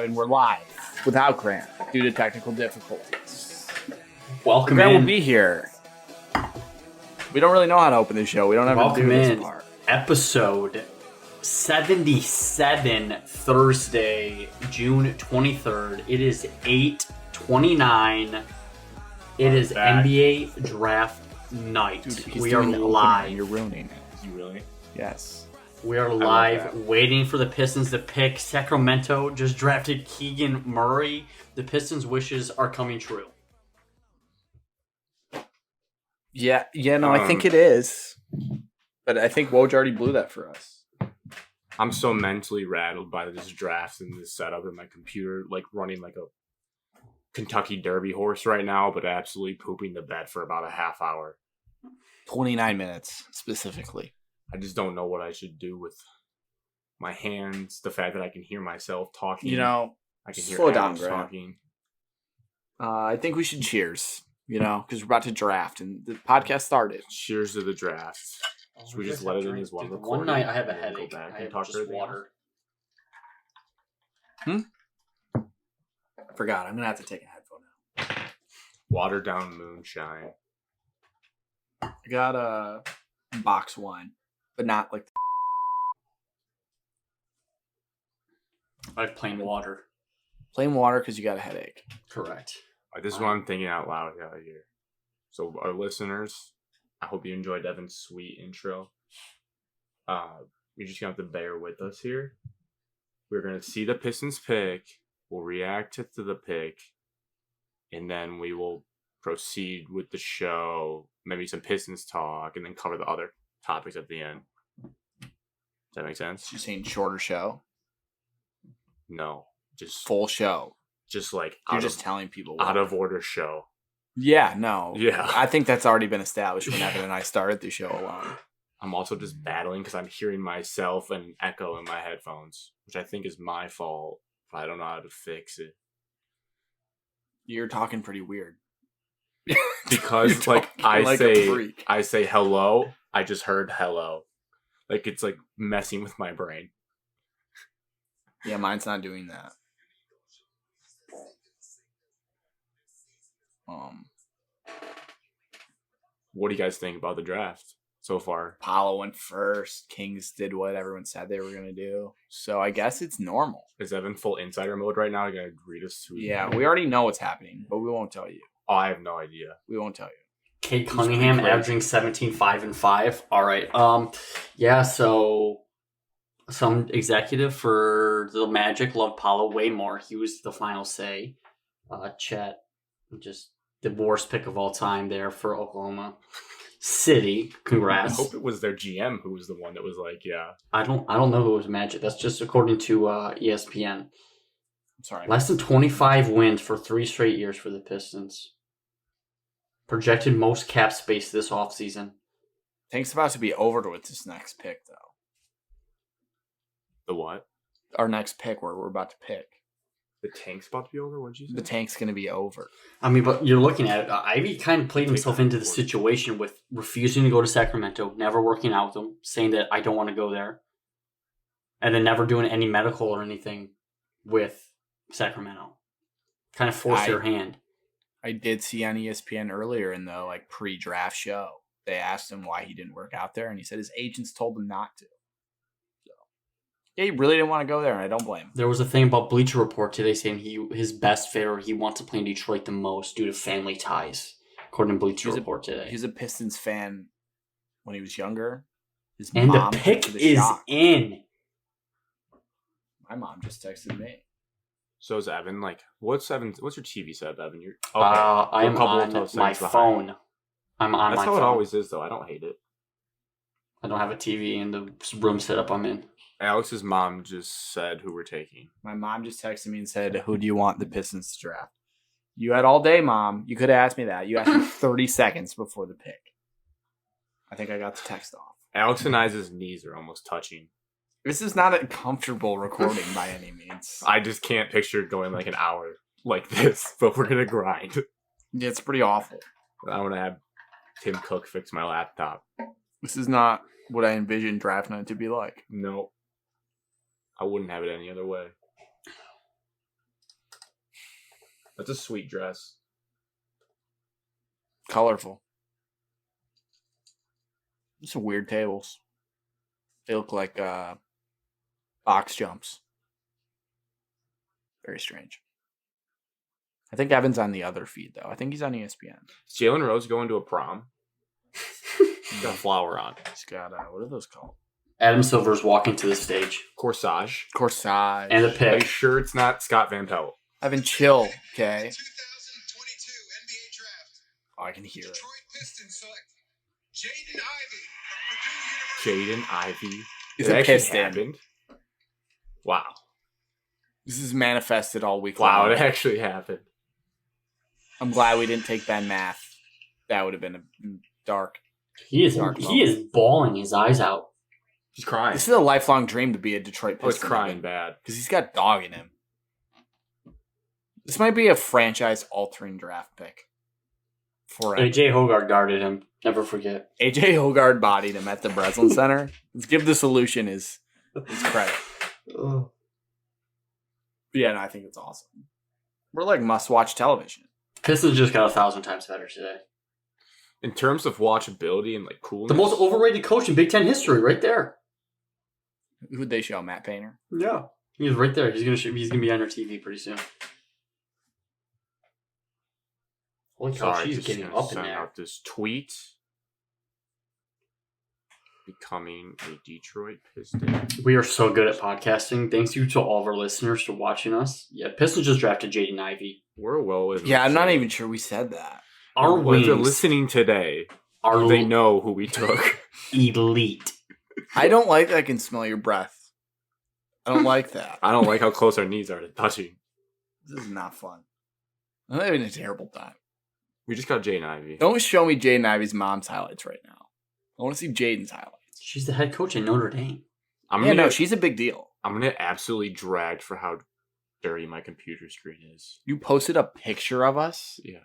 and we're live without Grant due to technical difficulties. Welcome Grant in. will be here. We don't really know how to open this show. We don't ever do this part. Episode 77, Thursday, June 23rd. It is 8:29. It is NBA draft night. Dude, we are live. You're ruining it. Is he really? Yes. We are live, waiting for the Pistons to pick. Sacramento just drafted Keegan Murray. The Pistons' wishes are coming true. Yeah, I think it is. But I think Woj already blew that for us. I'm so mentally rattled by this draft and this setup in my computer, like running like a Kentucky Derby horse right now, but absolutely pooping the bed for about a half hour. 29 minutes, specifically. I just don't know what I should do with my hands. The fact that I can hear myself talking. I can hear slow down, Adams Grant. talking. I think we should cheers, because we're about to draft and the podcast started. Cheers to the draft. Should we just let it in as one recording? One night I have a and then go headache. back I and have talk just everything water. I forgot. I'm going to have to take a headphone out. Watered down moonshine. I got a box wine, but not like I have plain water. plain water because you got a headache. Correct. All right, this is what I'm thinking out loud out here. So our listeners, I hope you enjoyed Evan's sweet intro. You're just going to have to bear with us here. We're going to see the Pistons pick. We'll react to the pick. And then we will proceed with the show. Maybe some Pistons talk. And then cover the other topics at the end. Does that make sense? You're saying shorter show? No. Just Full show. Just like You're just telling people. out of order show. Yeah, no. Yeah. I think that's already been established when Evan and I started the show alone. I'm also just battling because I'm hearing myself and echo in my headphones, which I think is my fault. But I don't know how to fix it. You're talking pretty weird. Because You're like talking like a freak. I say hello, I just heard hello. Like it's like messing with my brain. Yeah, mine's not doing that. What do you guys think about the draft so far? Apollo went first. Kings did what everyone said they were going to do. So I guess it's normal. Is Evan full insider mode right now? You gotta read us to Yeah, we already know what's happening, but we won't tell you. Oh, I have no idea. We won't tell you. Kate Cunningham averaging 17, 5, and 5. All right. Yeah, so some executive for the Magic loved Paulo way more. He was the final say. Chet, just the worst pick of all time there for Oklahoma City. I Congrats. hope it was their GM who was the one that was like, yeah. I don't know who was Magic. That's just according to ESPN. I'm sorry. Less than 25 wins for 3 straight years for the Pistons. Projected most cap space this offseason. Tank's about to be over with this next pick, though. The what? Our next pick, where we're about to pick. The tank's about to be over? What did you say? The tank's going to be over. I mean, but you're looking at it. Ivy kind of played himself into the situation with refusing to go to Sacramento, never working out with them, saying that I don't want to go there, and then never doing any medical or anything with Sacramento. Kind of forced their hand. I did see on ESPN earlier in the pre-draft show, they asked him why he didn't work out there, and he said his agents told him not to. So, yeah, he really didn't want to go there, and I don't blame him. There was a thing about Bleacher Report today saying his best fit or he wants to play in Detroit the most due to family ties, according to Bleacher Report today. He was a Pistons fan when he was younger. And the pick is in. My mom just texted me. So is Evan what's your TV setup, Evan? You're I'm on my phone. I'm on my phone. That's how it always is, though. I don't hate it. I don't have a TV in the room setup I'm in. Alex's mom just said who we're taking. My mom just texted me and said, "Who do you want the Pistons to draft?" You had all day, Mom. You could have asked me that. You asked me 30 seconds before the pick. I think I got the text off. Alex and I's knees are almost touching. This is not a comfortable recording by any means. I just can't picture going like an hour like this, but we're going to grind. Yeah, it's pretty awful. I want to have Tim Cook fix my laptop. This is not what I envisioned draft night to be like. No. I wouldn't have it any other way. That's a sweet dress. Colorful. Some weird tables. They look like box jumps. Very strange. I think Evan's on the other feed, though. I think he's on ESPN. Is Jalen Rose going to a prom? He's got a flower on. He's got, what are those called? Adam Silver's walking to the stage. Corsage. Corsage. And a Are you pick. sure it's not Scott Van Pelt? Evan, chill, okay? 2022 NBA Draft. Oh, I can hear it. Detroit Pistons select Jaden Ivey of Purdue University. Jaden Ivey. He's It a actually Piston. happened. Wow. This is manifested all week Wow, long. it actually happened. I'm glad we didn't take Ben Math. That would have been a dark. He is Dark bawling his eyes out. He's crying. This is a lifelong dream to be a Detroit I was Piston. crying bad. Because he's got dog in him. This might be a franchise-altering draft pick. For AJ Hogarth guarded him. Never forget. AJ Hogarth bodied him at the Breslin Center. Let's give the solution his credit. Ugh. But yeah, no, I think it's awesome. We're like must-watch television. Pistons just got 1,000 times better today. In terms of watchability and like coolness, The most overrated coach in Big Ten history, right there. Who'd they show? Matt Painter? Yeah, he's right there. He's gonna be on our TV pretty soon. Holy cow, sorry, she's just getting gonna up in send there. out this tweet. Becoming a Detroit Piston. We are so good at podcasting. Thanks you to all of our listeners for watching us. Yeah, Pistons just drafted Jaden Ivey. We're well within. Yeah, I'm not even sure we said that. Our Well, if they're wings listening today, are they know who we took. elite. I don't like I can smell your breath. I don't like that. I don't like how close our knees are to touching. This is not fun. I'm having a terrible time. We just got Jaden Ivey. Don't show me Jaden Ivey's mom's highlights right now. I want to see Jaden's highlights. She's the head coach at Notre Dame. I'm Yeah, gonna no, get, she's a big deal. I'm gonna get absolutely dragged for how dirty my computer screen is. You posted a picture of us? Yeah.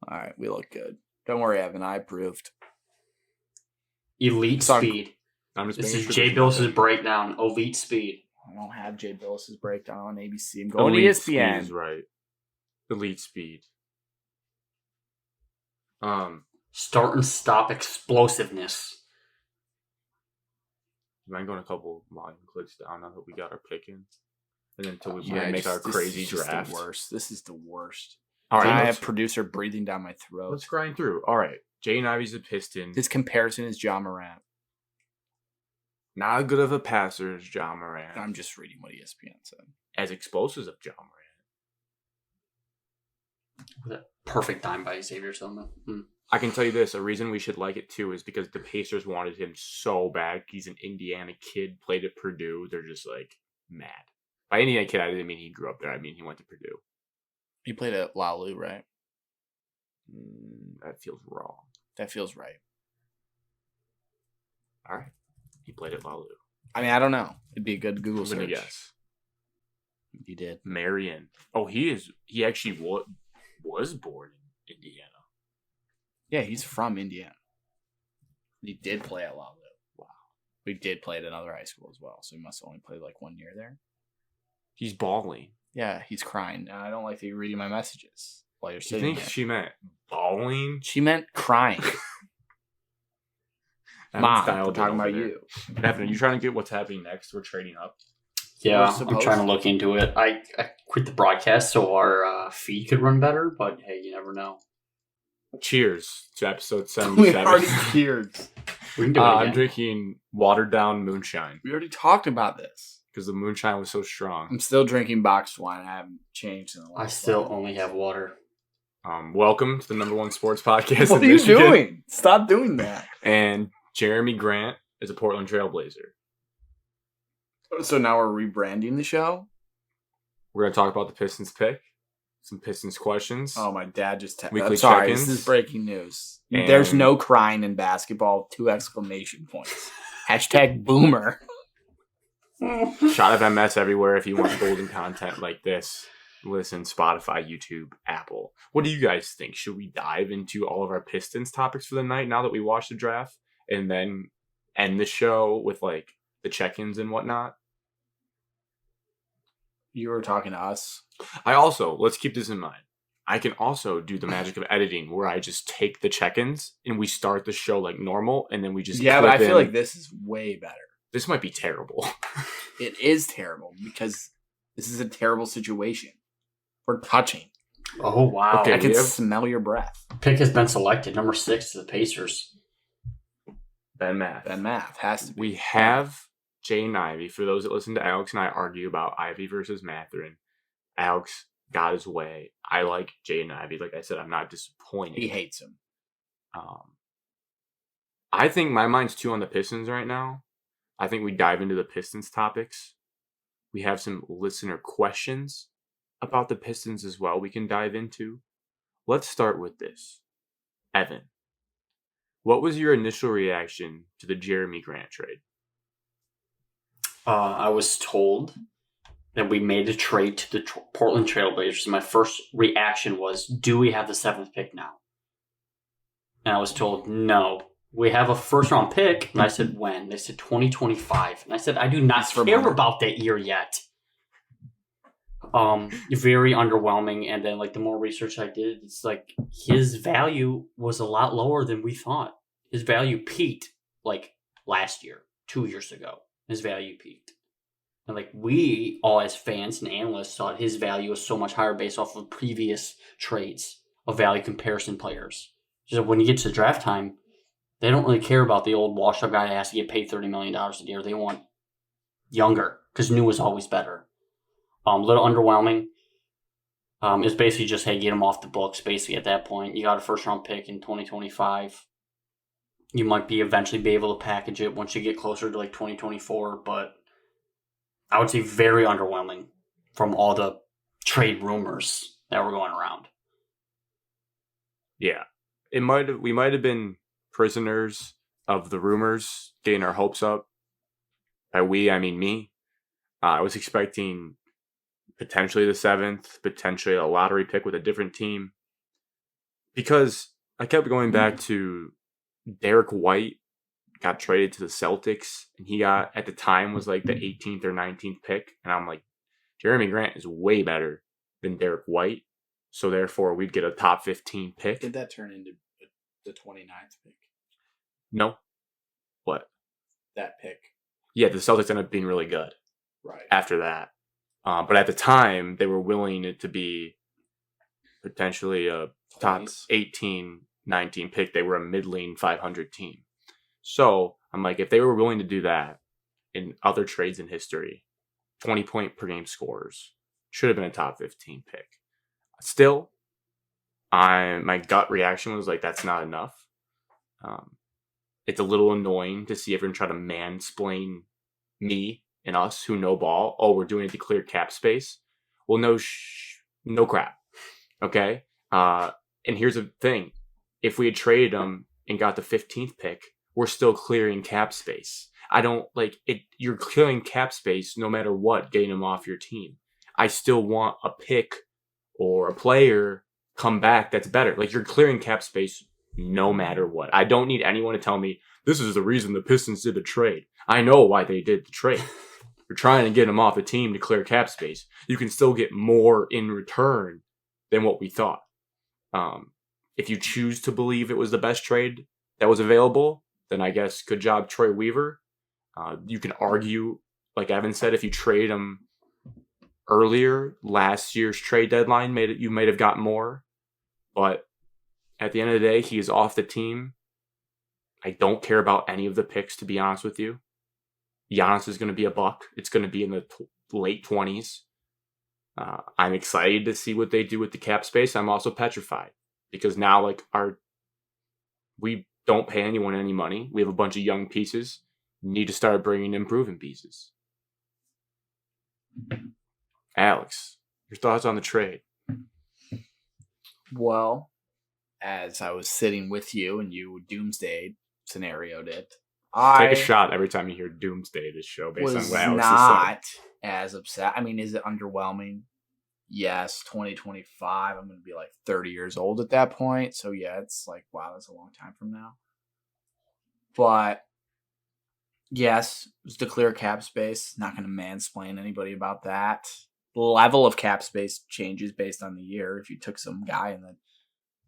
All right, we look good. Don't worry, Evan. I approved. Elite Sorry. speed. I'm just This making is sure Jay there's Bills' nothing. breakdown. Elite speed. I don't have Jay Billis' breakdown on ABC. I'm going Elite to speed ESPN. is right. Elite speed. Start and stop explosiveness. I'm going a couple volume clicks down now that we got our pick in. And then until we Yeah, make our this crazy is just draft. the worst. This is the worst. All I right, have producer breathing down my throat. let's grind through. All right. Jaden Ivey's a Piston. His comparison is John Morant. Not as good of a passer as John Morant. I'm just reading what ESPN said. As explosive as John Morant. Perfect dime by Xavier Tillman. I can tell you this, a reason we should like it too is because the Pacers wanted him so bad. He's an Indiana kid, played at Purdue. They're just like mad. By Indiana kid, I didn't mean he grew up there. I mean he went to Purdue. He played at Lalu, right? That feels wrong. That feels right. All right. He played at Lalu. I mean, I don't know. It'd be a good Google I'm gonna search. guess. You did. Marion. Oh, he actually was born in Indiana. Yeah, he's from Indiana. He did play at Lalu. Wow. We did play at another high school as well, so he must have only played like 1 year there. He's balling. Yeah, he's crying. I don't like that you're reading my messages while you're You sitting think there. she meant balling? She meant crying. Mom, we're talking about you. Evan, are you trying to get what's happening next? We're trading up. Yeah, We're I'm supposed trying to to. look into it. I quit the broadcast so our feed could run better, but hey, you never know. Cheers to episode We 77. already cheers. We can do it again. I'm drinking watered down moonshine We already talked about this. because the moonshine was so strong. I'm still drinking boxed wine. I haven't changed in the last I still while. only have water. Welcome to the #1 sports podcast What in are you Michigan. doing? Stop doing that. And Jeremy Grant is a Portland Trailblazer. So now we're rebranding the show? We're going to talk about the Pistons pick, some Pistons questions. Oh, my dad just texted. Weekly Sorry, check-ins. this is breaking news. And- There's no crying in basketball. 2 exclamation points. Hashtag boomer. Shot of MS everywhere if you want golden content like this. Listen, Spotify, YouTube, Apple. What do you guys think? Should we dive into all of our Pistons topics for the night now that we watched the draft and then end the show with like the check-ins and whatnot? You were talking to us. Let's keep this in mind. I can also do the magic of editing where I just take the check-ins and we start the show like normal and then we just but I feel like this is way better. This might be terrible. It is terrible because this is a terrible situation. We're touching. Oh, wow. Okay, I can smell your breath. Pick has been selected. Number 6 to the Pacers. Ben Math has to be. We have Jaden Ivey. For those that listen to Alex and I argue about Ivey versus Mathurin, Alex got his way. I like Jaden Ivey. Like I said, I'm not disappointed. He hates him. I think my mind's too on the Pistons right now. I think we dive into the Pistons topics. We have some listener questions about the Pistons as well we can dive into. Let's start with this. Evan, what was your initial reaction to the Jerami Grant trade? I was told that we made a trade to the Portland Trailblazers. My first reaction was, do we have the 7th pick now? And I was told, no. We have a first-round pick. And I said, when? They said 2025. And I said, I do not care about that year yet. Very underwhelming. And then, like, the more research I did, it's like his value was a lot lower than we thought. His value peaked, like, last year, 2 years ago. His value peaked. And, like, we all as fans and analysts thought his value was so much higher based off of previous trades of value comparison players. So when you get to draft time, they don't really care about the old washed-up guy that has to get paid $30 million a year. They want younger, because new is always better. A little underwhelming. It's basically just, hey, get him off the books, basically, at that point. You got a first-round pick in 2025. You might eventually be able to package it once you get closer to, like, 2024, but I would say very underwhelming from all the trade rumors that were going around. Yeah. We might have been prisoners of the rumors, getting our hopes up. By we, I mean me. I was expecting potentially the 7th, potentially a lottery pick with a different team. Because I kept going back to Derek White got traded to the Celtics, and he got, at the time, was like the 18th or 19th pick. And I'm like, Jerami Grant is way better than Derek White. So therefore, we'd get a top 15 pick. Did that turn into the 29th pick? No. What? That pick. Yeah, the Celtics ended up being really good. Right. After that. But at the time, they were willing it to be potentially a top 18, 19 pick. They were a middling 500 team. So I'm like, if they were willing to do that in other trades in history, 20-point per game scorers should have been a top 15 pick. Still, my gut reaction was like, that's not enough. It's a little annoying to see everyone try to mansplain me and us who know ball. Oh, we're doing it to clear cap space. Well, no crap. Okay? And here's the thing. If we had traded them and got the 15th pick, we're still clearing cap space. I don't like it. You're clearing cap space no matter what, getting them off your team. I still want a pick or a player come back that's better. Like, you're clearing cap space no matter what. I don't need anyone to tell me this is the reason the Pistons did the trade. I know why they did the trade. You're trying to get them off the team to clear cap space. You can still get more in return than what we thought. If you choose to believe it was the best trade that was available, then I guess good job, Troy Weaver. You can argue, like Evan said, if you trade him earlier, last year's trade deadline, you might have got more. But at the end of the day, he is off the team. I don't care about any of the picks, to be honest with you. Giannis is going to be a buck. It's going to be in the late 20s. I'm excited to see what they do with the cap space. I'm also petrified because now, we don't pay anyone any money. We have a bunch of young pieces. We need to start bringing in proven pieces. Alex, your thoughts on the trade? Well, as I was sitting with you and you doomsday scenarioed it, take a shot every time you hear doomsday this show based on what Alex not as upset. I mean, is it underwhelming? Yes, 2025. I'm going to be like 30 years old at that point. So yeah, it's like, wow, that's a long time from now. But yes, it was to clear cap space. Not going to mansplain anybody about that. level of cap space changes based on the year. If you took some guy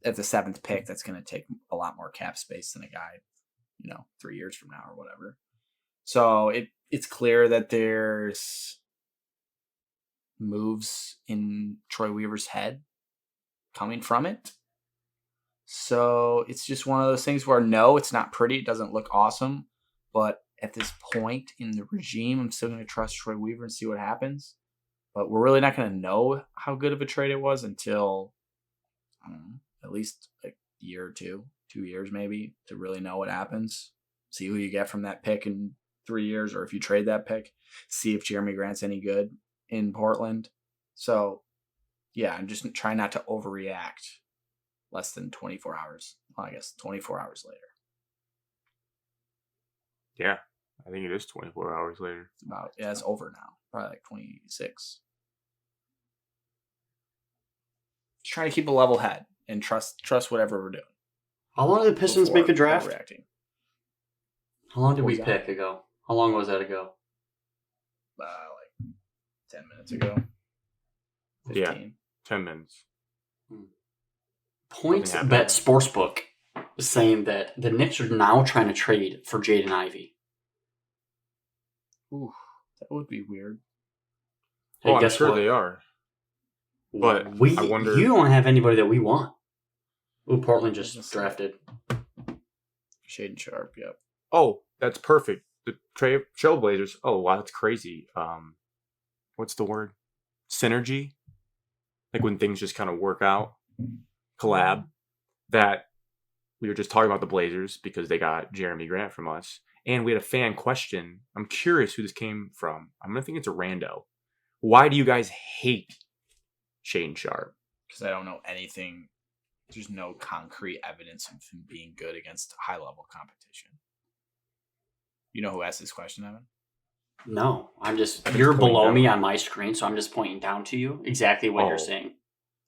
at the 7th pick, that's going to take a lot more cap space than a guy, 3 years from now or whatever. So it's clear that there's moves in Troy Weaver's head coming from it. So it's just one of those things where, no, it's not pretty. It doesn't look awesome. But at this point in the regime, I'm still going to trust Troy Weaver and see what happens. But we're really not going to know how good of a trade it was until, I don't know, at least a year or 2 years maybe, to really know what happens. See who you get from that pick in 3 years, or if you trade that pick, see if Jerami Grant's any good in Portland. So, yeah, I'm just trying not to overreact less than 24 hours. Well, I guess 24 hours later. Yeah, I think it is 24 hours later. It's over now. Probably like 26. Just trying to keep a level head and trust whatever we're doing. How long did the Pistons make a draft? Overreacting. How long did we pick ago? How long was that ago? Like 10 minutes ago. 15. Yeah, 10 minutes. Points Bet Sportsbook is saying that the Knicks are now trying to trade for Jaden Ivey. Ooh, that would be weird. Hey, I'm guess sure what? they are. But I wonder... You don't have anybody that we want. Ooh, Portland just drafted Shaden Sharp, yep. Oh, that's perfect. The Trailblazers. Oh, wow, that's crazy. What's the word? Synergy? Like when things just kind of work out. Collab. That we were just talking about the Blazers because they got Jerami Grant from us. And we had a fan question. I'm curious who this came from. I'm going to think it's a rando. Why do you guys hate Shaden Sharp? Because I don't know anything. There's no concrete evidence of him being good against high-level competition. You know who asked this question, Evan? No, you're below me on my screen, so I'm just pointing down to you. Exactly what you're saying.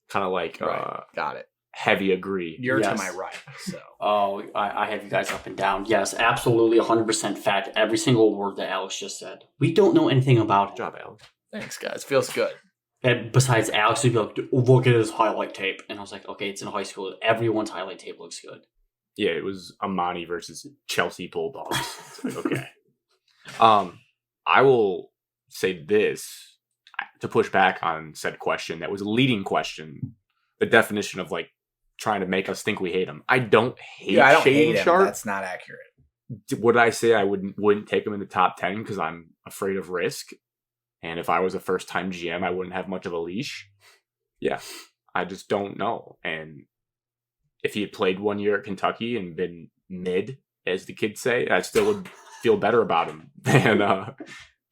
Kind of like, right. Got it. Heavy agree. You're to my right, so. Oh, I have you guys up and down. Yes, absolutely, 100% fact. Every single word that Alex just said. We don't know anything about him. Good job, Alex. Thanks, guys. Feels good. And besides, Alex would be like, look at his highlight tape. And I was like, okay, it's in high school. Everyone's highlight tape looks good. Yeah, it was Amani versus Chelsea Bulldogs. It's like, okay. I will say this to push back on said question. That was a leading question. The definition of like trying to make us think we hate him. I don't hate Shaden Sharp. That's not accurate. Would I say I wouldn't take him in the top 10 because I'm afraid of risk? And if I was a first-time GM, I wouldn't have much of a leash. Yeah, I just don't know. And if he had played 1 year at Kentucky and been mid, as the kids say, I still would feel better about him than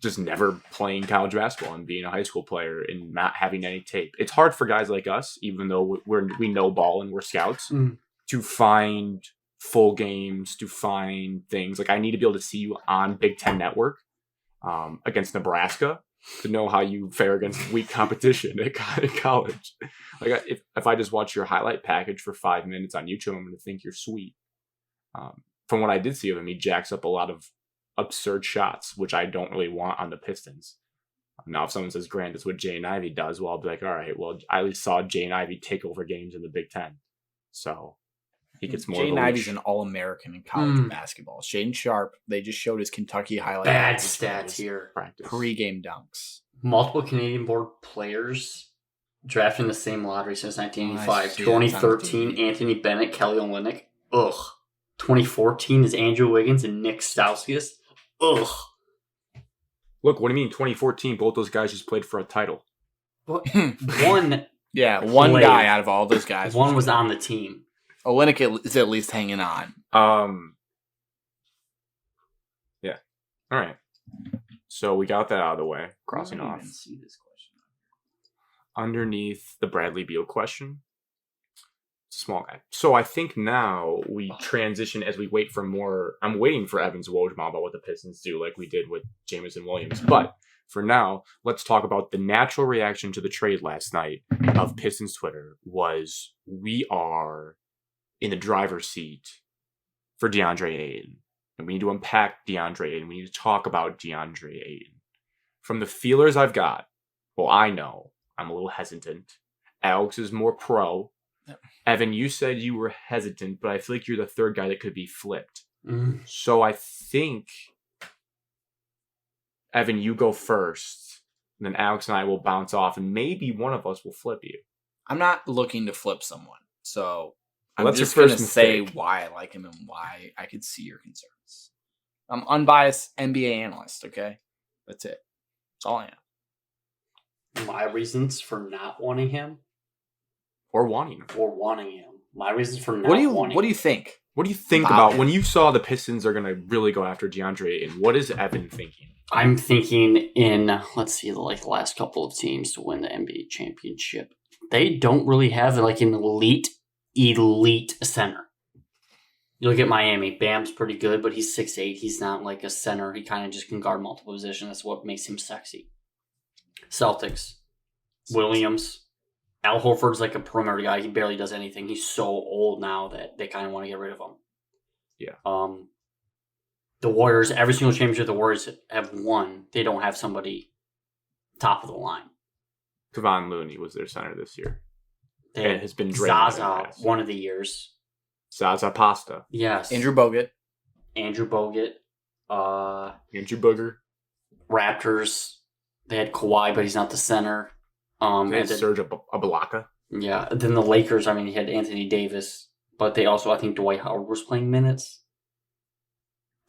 just never playing college basketball and being a high school player and not having any tape. It's hard for guys like us, even though we know ball and we're scouts, to find full games, to find things. Like I need to be able to see you on Big Ten Network against Nebraska to know how you fare against weak competition at college. Like if I just watch your highlight package for 5 minutes on YouTube, I'm going to think you're sweet. From what I did see of him, he jacks up a lot of absurd shots, which I don't really want on the Pistons. Now, if someone says, Grant, that's what Jaden Ivey does, well, I'll be like, all right, well, I at least saw Jaden Ivey take over games in the Big Ten. So he gets more. Jaden Ivey's an All-American in college basketball. Shaden Sharp, they just showed his Kentucky highlight. Bad stats here. Practice. Pre-game dunks. Multiple Canadian board players drafted in the same lottery since 1985. 2013, Anthony Bennett, Kelly Olynyk. Ugh. 2014 is Andrew Wiggins and Nick Stauskas. Ugh. Look, what do you mean 2014? Both those guys just played for a title. One. Yeah, one played. guy out of all those guys. One was on the team. Olynyk is at least hanging on. Yeah. All right. So we got that out of the way. Crossing off. Even see this question. Underneath the Bradley Beal question. It's a small guy. So I think now we transition as we wait for more. I'm waiting for Evan's Wojma about what the Pistons do, like we did with Jamison Williams. But for now, let's talk about the natural reaction to the trade last night of Pistons Twitter was we are in the driver's seat for Deandre Ayton. And we need to unpack Deandre Ayton. We need to talk about Deandre Ayton. From the feelers I've got, Well, I know. I'm a little hesitant. Alex is more pro. Yep. Evan, you said you were hesitant, but I feel like you're the third guy that could be flipped. Mm. So I think, Evan, you go first. And then Alex and I will bounce off, and maybe one of us will flip you. I'm not looking to flip someone, so Well, I'm that's your just going to first say mistake. why I like him and why I could see your concerns. I'm unbiased NBA analyst, okay? That's it. That's all I am. My reasons for not wanting him Or wanting him. or wanting him. My reasons for not What do wanting you think? What do you think About about him. when you saw the Pistons are going to really go after DeAndre Ayton? What is Evan thinking? I'm thinking in, let's see, like the last couple of teams to win the NBA championship. They don't really have like an elite center. You look at Miami. Bam's pretty good, but he's 6'8". He's not like a center. He kind of just can guard multiple positions. That's what makes him sexy. Celtics. Williams. Al Horford's like a perimeter guy. He barely does anything. He's so old now that they kind of want to get rid of him. Yeah. The Warriors, every single championship the Warriors have won, they don't have somebody top of the line. Kevon Looney was their center this year. They And had has been draining in the Zaza past. one of the years. Zaza Pasta. Yes. Andrew Bogut. Andrew Bogut. Andrew Booger. Raptors. They had Kawhi, but he's not the center. They And had then, Serge Ibaka. yeah. Then the Lakers, I mean, he had Anthony Davis, but they also, I think Dwight Howard was playing minutes.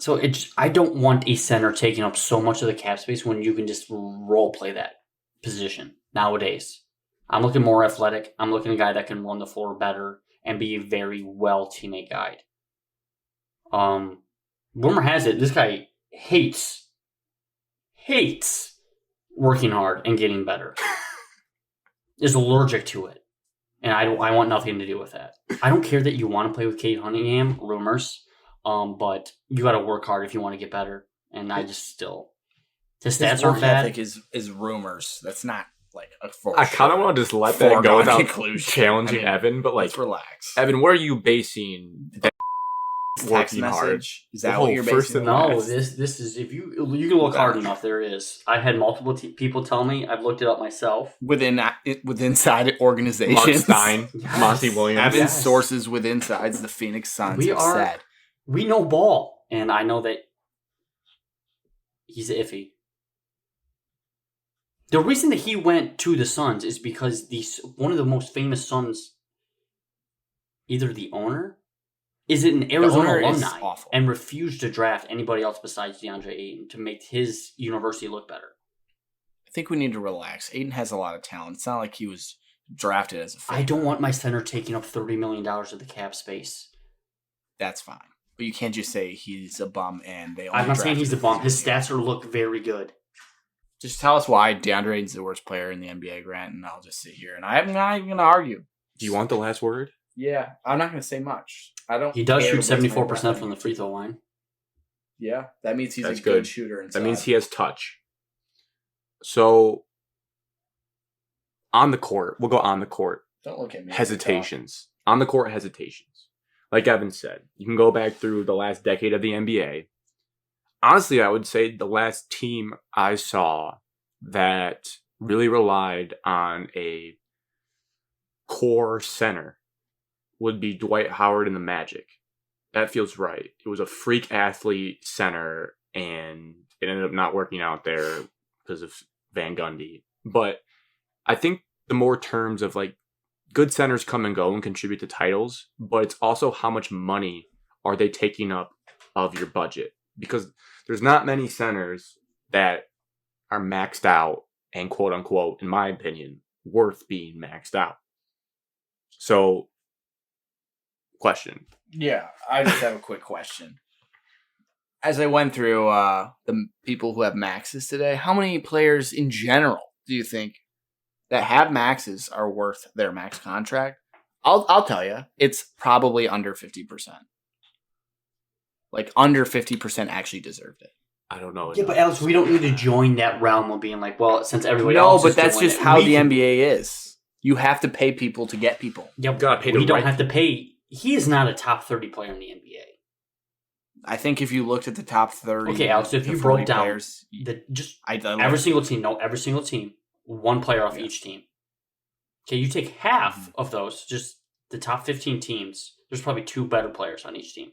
So I don't want a center taking up so much of the cap space when you can just role play that position nowadays. I'm looking more athletic. I'm looking at a guy that can run the floor better and be a very well teammate guide. Rumor has it this guy hates working hard and getting better. Is allergic to it. And I want nothing to do with that. I don't care that you want to play with Kate Cunningham, rumors, but you got to work hard if you want to get better. And I just still... His stats His are work bad. ethic is rumors. That's not like a I kind of want to just let that go foregone without conclusion. challenging I mean, Evan, but like, let's relax. Evan, what are you basing that Text working message. hard? Is that Oh, what you're first basing? and it on? No, last. this is if you can look hard enough. There is. I had multiple people tell me. I've looked it up myself. within inside organizations. Mark Stein, Yes. Monty Williams. Evan's Yes. sources with insides the Phoenix Suns have said. We know ball, and I know that he's iffy. The reason that he went to the Suns is because one of the most famous Suns, either the owner, is an Arizona owner is alumni awful. and refused to draft anybody else besides DeAndre Ayton to make his university look better. I think we need to relax. Aiden has a lot of talent. It's not like he was drafted as a I don't want my center taking up $30 million of the cap space. That's fine. But you can't just say he's a bum and they only I'm not saying drafted he's a him bum. because His stats look very good. Just tell us why DeAndre Ayton's the worst player in the NBA, Grant, and I'll just sit here. And I'm not even going to argue. Do you want the last word? Yeah, I'm not going to say much. I don't. He does care shoot what's my 74% weapon. from the free throw line. Yeah, that means he's That's a good good. shooter. Inside. That means he has touch. So, on the court, we'll go on the court. Don't look at me. Hesitations. On the court, hesitations. Like Evan said, you can go back through the last decade of the NBA. Honestly, I would say the last team I saw that really relied on a core center would be Dwight Howard and the Magic. That feels right. It was a freak athlete center, and it ended up not working out there because of Van Gundy. But I think the more terms of like good centers come and go and contribute to titles, but it's also how much money are they taking up of your budget? Because there's not many centers that are maxed out and quote unquote, in my opinion, worth being maxed out. So, question. Yeah, I just have a quick question. As I went through the people who have maxes today, how many players in general do you think that have maxes are worth their max contract? I'll tell you, it's probably under 50%. Like under 50% actually deserved it. I don't know. Yeah, but Alex, we don't need to join that realm of being like, well, since everybody No, else but is that's doing just it, how we the can- NBA is. You have to pay people to get people. Yep, You gotta pay the we don't right have to pay. He is not a top 30 player in the NBA. I think if you looked at the top 30, Okay, Alex, if to you 40 broke down players, The just I every single team, every single team, one player off Yeah. each team. Okay, you take half of those, just the top 15 teams. There's probably 2 better players on each team.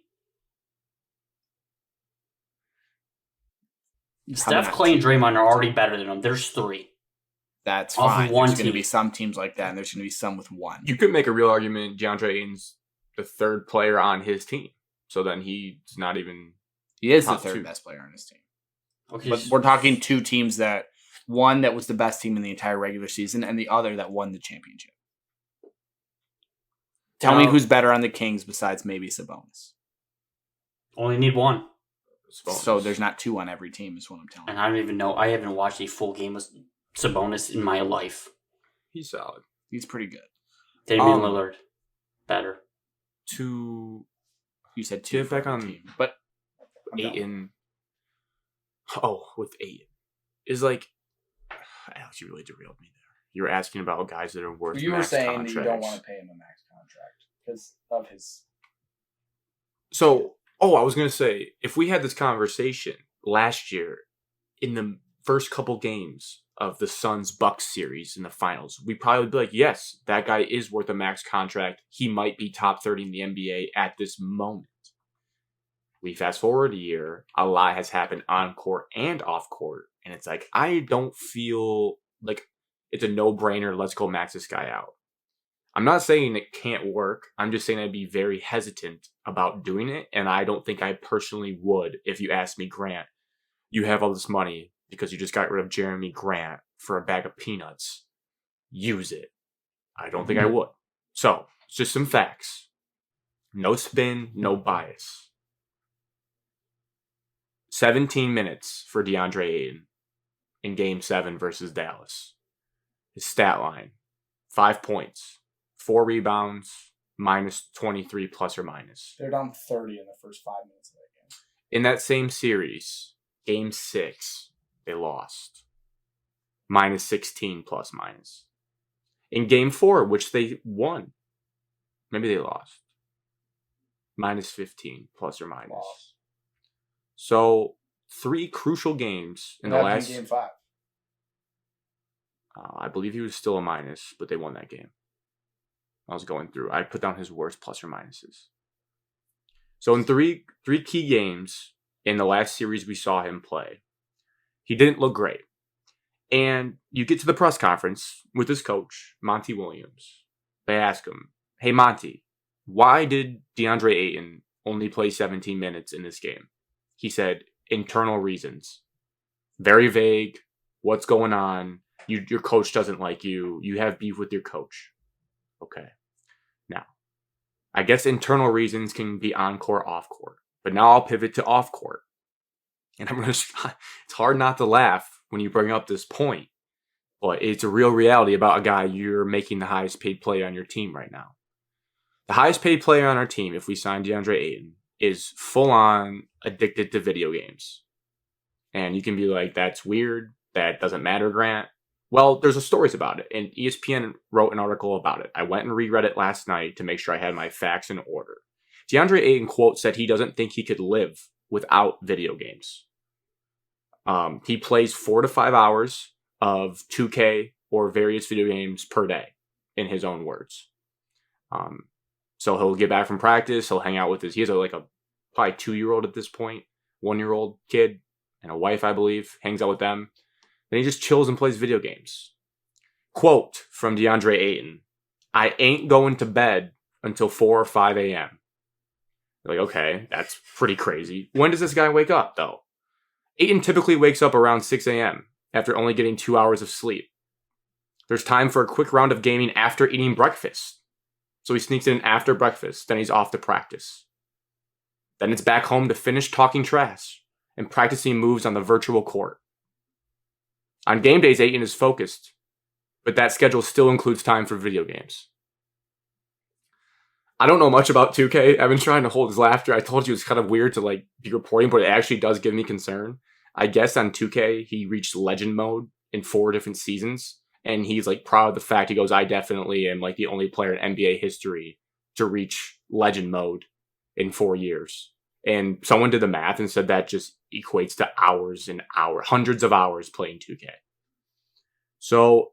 Steph, Clay, and Draymond are already better than them. There's 3. That's Off of fine. one There's going to team. be some teams like that, and there's going to be some with one. You could make a real argument Deandre Ayton's the 3rd player on his team. So then he's not even... He is the top 3rd 2. best player on his team. Okay, But we're talking 2 teams that... One that was the best team in the entire regular season, and the other that won the championship. Tell me who's better on the Kings besides maybe Sabonis. only need one. So there's not 2 on every team, is what I'm telling you. And I don't even know. I haven't watched a full game of Sabonis in my life. He's solid. He's pretty good. Damian Lillard, better. To You said 2 get back for every on team, but Ayton. Oh, with Ayton. Is like... Alex, you really derailed me there. You were asking about guys that are worth you were max saying contracts. that you don't want to pay him a max contract because of his... So, I was going to say, if we had this conversation last year in the first couple games of the Suns-Bucks series in the finals, we'd probably be like, yes, that guy is worth a max contract. He might be top 30 in the NBA at this moment. We fast forward a year, a lot has happened on court and off court, and it's like, I don't feel like it's a no-brainer, let's go max this guy out. I'm not saying it can't work. I'm just saying I'd be very hesitant about doing it, and I don't think I personally would if you asked me, Grant, you have all this money because you just got rid of Jerami Grant for a bag of peanuts. Use it. I don't think I would. So, it's just some facts. No spin, no bias. 17 minutes for Deandre Ayton in Game 7 versus Dallas. His stat line, 5 points, 4 rebounds, minus 23 plus or minus. They're down 30 in the first 5 minutes of that game. In that same series, Game 6, they lost. Minus 16 plus minus. In Game 4, which they won, maybe they lost. Minus 15 plus or minus. Loss. So, 3 crucial games in the last... Game 5. I believe he was still a minus, but they won that game. I was going through. I put down his worst plus or minuses. So in three key games in the last series we saw him play, he didn't look great. And you get to the press conference with his coach, Monty Williams. They ask him, hey, Monty, why did Deandre Ayton only play 17 minutes in this game? He said, internal reasons. Very vague. What's going on? Your coach doesn't like you. You have beef with your coach. Okay. Now, I guess internal reasons can be on court, off court. But now I'll pivot to off court. And it's hard not to laugh when you bring up this point. But it's a real reality about a guy you're making the highest paid player on your team right now. The highest paid player on our team, if we sign Deandre Ayton, is full on addicted to video games. And you can be like, that's weird. That doesn't matter, Grant. Well, there's stories about it, and ESPN wrote an article about it. I went and reread it last night to make sure I had my facts in order. Deandre Ayton, quote, said he doesn't think he could live without video games. He plays 4 to 5 hours of 2K or various video games per day, in his own words. So he'll get back from practice, he'll hang out with he has a probably 2-year-old at this point, 1-year-old kid, and a wife, I believe, hangs out with them. Then he just chills and plays video games. Quote from Deandre Ayton, I ain't going to bed until 4 or 5 a.m. You're like, okay, that's pretty crazy. When does this guy wake up, though? Ayton typically wakes up around 6 a.m. after only getting 2 hours of sleep. There's time for a quick round of gaming after eating breakfast. So he sneaks in after breakfast, then he's off to practice. Then it's back home to finish talking trash and practicing moves on the virtual court. On game days, Ayton is focused, but that schedule still includes time for video games. I don't know much about 2K. I've been trying to hold his laughter. I told you it's kind of weird to be reporting, but it actually does give me concern. I guess on 2K, he reached legend mode in 4 different seasons, and he's proud of the fact, he goes, I definitely am the only player in NBA history to reach legend mode in 4 years. And someone did the math and said that just equates to hours and hours, hundreds of hours playing 2K. So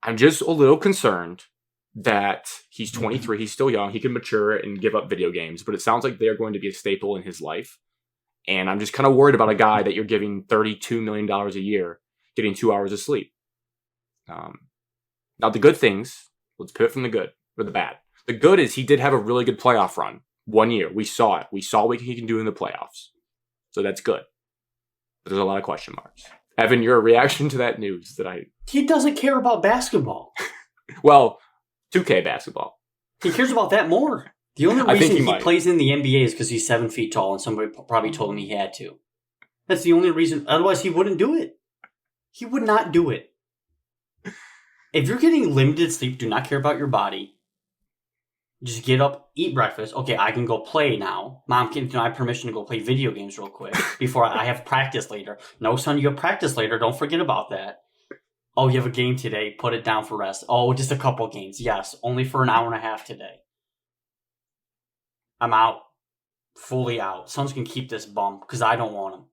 I'm just a little concerned that he's 23. He's still young. He can mature and give up video games, but it sounds like they're going to be a staple in his life. And I'm just kind of worried about a guy that you're giving $32 million a year, getting 2 hours of sleep. Now, the good things, let's pivot from the good or the bad. The good is he did have a really good playoff run 1 year. We saw it. We saw what he can do in the playoffs. So that's good. But there's a lot of question marks. Evan, your reaction to that news that I... He doesn't care about basketball. Well, 2K basketball. He cares about that more. The only reason he plays in the NBA is because he's 7 feet tall and somebody probably told him he had to. That's the only reason. Otherwise, he wouldn't do it. He would not do it. If you're getting limited sleep, do not care about your body. Just get up, eat breakfast. Okay, I can go play now. Mom, can I have permission to go play video games real quick before I have practice later? No, son, you have practice later. Don't forget about that. Oh, you have a game today. Put it down for rest. Oh, just a couple games. Yes, only for an hour and a half today. I'm out. Fully out. Suns can keep this bum because I don't want him.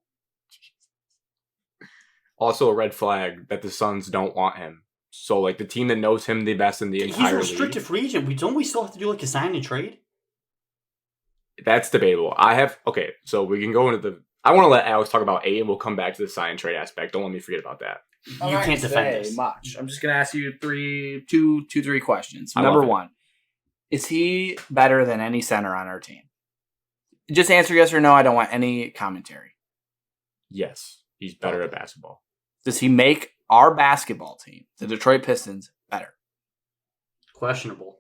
Also a red flag that the Suns don't want him. So, like, the team that knows him the best in the entire league. He's a restricted free agent. Don't we still have to do, like, a sign and trade? That's debatable. Okay, so we can go into the... I want to let Alex talk about A, and we'll come back to the sign and trade aspect. Don't let me forget about that. You can't defend this. Much. I'm just going to ask you three questions. Number one, is he better than any center on our team? Just answer yes or no. I don't want any commentary. Yes, he's better at basketball. Does he make our basketball team, the Detroit Pistons, better? Questionable.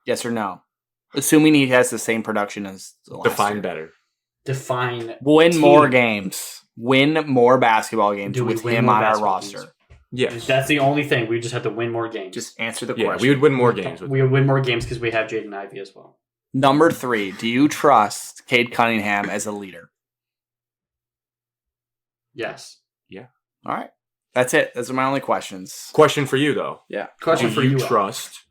Yes or no? Assuming he has the same production as the last Define year. Better. Define. Win team. more games. Win more basketball games with him on our roster. Games? Yes. That's the only thing. We just have to win more games. Just answer the question. We would win more games. We would win more games because we have Jaden Ivey as well. Number 3, do you trust Cade Cunningham as a leader? Yes. Yeah. All right. That's it. Those are my only questions. Question for you, though. Yeah. Question for you. Do you trust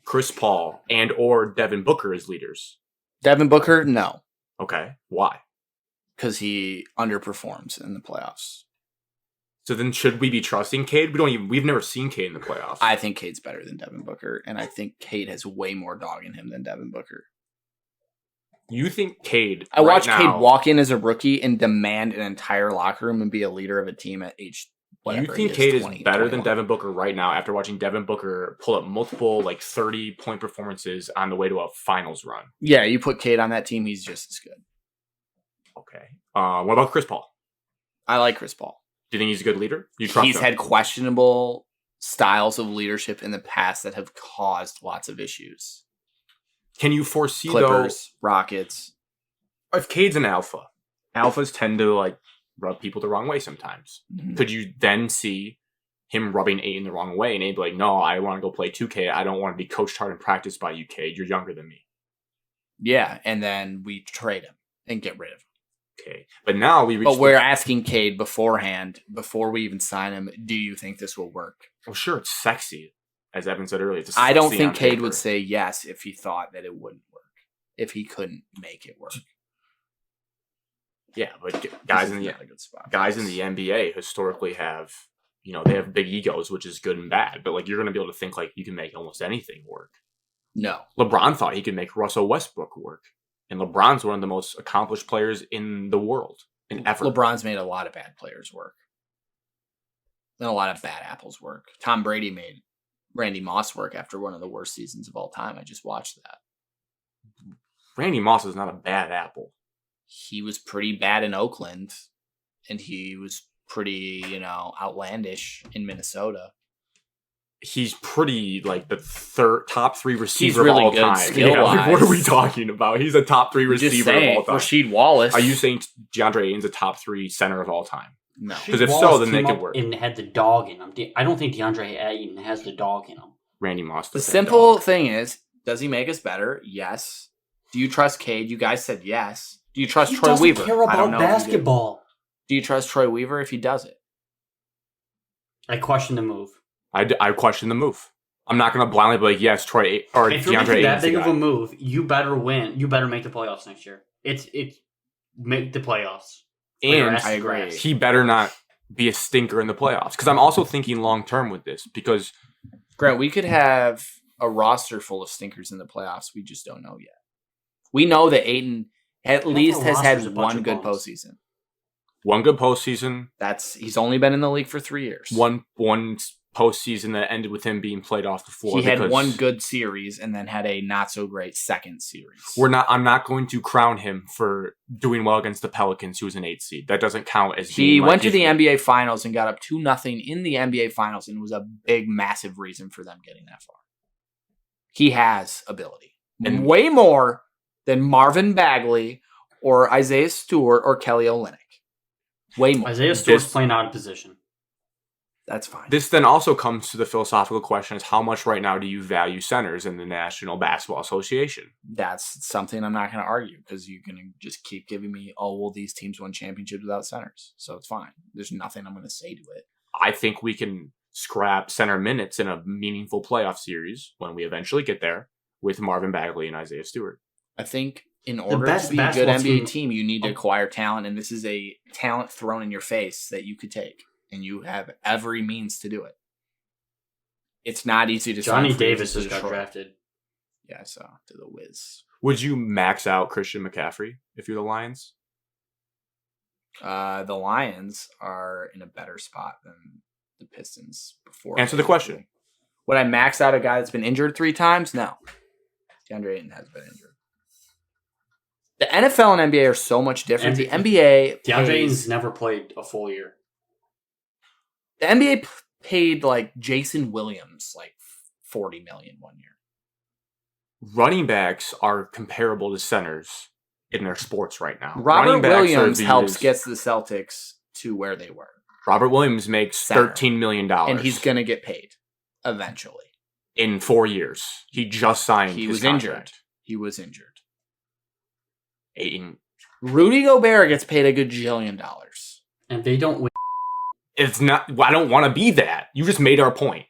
Chris Paul and or Devin Booker as leaders? Devin Booker, no. Okay. Why? Because he underperforms in the playoffs. So then should we be trusting Cade? We've never seen Cade in the playoffs. I think Cade's better than Devin Booker, and I think Cade has way more dog in him than Devin Booker. You think Cade... I watched Cade walk in as a rookie and demand an entire locker room and be a leader of a team at age whatever. You think Cade is better than Devin Booker right now after watching Devin Booker pull up multiple 30-point performances on the way to a finals run? Yeah, you put Cade on that team, he's just as good. Okay. What about Chris Paul? I like Chris Paul. Do you think he's a good leader? You trust He's him? had questionable styles of leadership in the past that have caused lots of issues. Can you foresee, Clippers, Rockets. If Cade's an alpha, alphas tend to rub people the wrong way sometimes. Mm-hmm. Could you then see him rubbing Ayton the wrong way and Ayton be like, no, I want to go play 2K. I don't want to be coached hard and practiced by you, Cade. You're younger than me. Yeah, and then we trade him and get rid of him. Okay, but now we're asking Cade beforehand, before we even sign him, do you think this will work? Well, sure, it's sexy. As Evan said earlier, I don't think Cade would say yes if he thought that it wouldn't work. If he couldn't make it work. Yeah, but guys in the NBA historically have, they have big egos, which is good and bad. But you're going to be able to think you can make almost anything work. No. LeBron thought he could make Russell Westbrook work. And LeBron's one of the most accomplished players in the world. Ever. LeBron's made a lot of bad players work. And a lot of bad apples work. Tom Brady made Randy Moss work after one of the worst seasons of all time. I just watched that. Randy Moss is not a bad apple. He was pretty bad in Oakland. And he was pretty, outlandish in Minnesota. He's pretty the top 3 receiver really of all good time. Skill-wise. What are we talking about? He's a top 3 receiver of all time. Rasheed Wallace. Are you saying Deandre Ayton's a top 3 center of all time? No. Because if so, then they could work. And had the dog in him. I don't think Deandre Ayton has the dog in him. Randy Moss. The simple thing is, does he make us better? Yes. Do you trust Cade? You guys said yes. Do you trust Troy Weaver? He doesn't care about basketball. Do you trust Troy Weaver if he does it? I question the move. I question the move. I'm not going to blindly be like, yes, Troy or if you're DeAndre making that Ayton's big of a move, you better win. You better make the playoffs next year. It's make the playoffs. And I agree. He better not be a stinker in the playoffs. Because I'm also thinking long term with this. Because Grant, we could have a roster full of stinkers in the playoffs. We just don't know yet. We know that Ayton at least has had one good postseason. One good postseason. He's only been in the league for 3 years. One postseason that ended with him being played off the floor. He had one good series and then had a not so great second series. I'm not going to crown him for doing well against the Pelicans, who was an 8 seed. That doesn't count as he went to the NBA Finals and got up 2-0 in the NBA Finals, and was a big, massive reason for them getting that far. He has ability, and way more than Marvin Bagley or Isaiah Stewart or Kelly Olynyk. Way more. Isaiah Stewart's playing out of position. That's fine. This then also comes to the philosophical question: is how much right now do you value centers in the National Basketball Association? That's something I'm not going to argue, because you're going to just keep giving me, these teams won championships without centers. So it's fine. There's nothing I'm going to say to it. I think we can scrap center minutes in a meaningful playoff series when we eventually get there with Marvin Bagley and Isaiah Stewart. I think in order to be a good NBA team, you need to acquire talent, and this is a talent thrown in your face that you could take. And you have every means to do it. It's not easy to Johnny Davis just got drafted. Yeah, I saw, to the Wiz. Would you max out Christian McCaffrey if you're the Lions? The Lions are in a better spot than the Pistons before. Answer the question. Would I max out a guy that's been injured 3 times? No. Deandre Ayton has been injured. The NFL and NBA are so much different. The NBA... Deandre Ayton's never played a full year. The NBA paid Jason Williams $40 million 1 year. Running backs are comparable to centers in their sports right now. Robert Williams helps get the Celtics to where they were. Robert Williams makes $13 million. And he's going to get paid eventually. In 4 years. He just signed his contract. He was injured. Ayton. Rudy Gobert gets paid a gajillion dollars. And they don't win. It's not. I don't want to be that. You just made our point.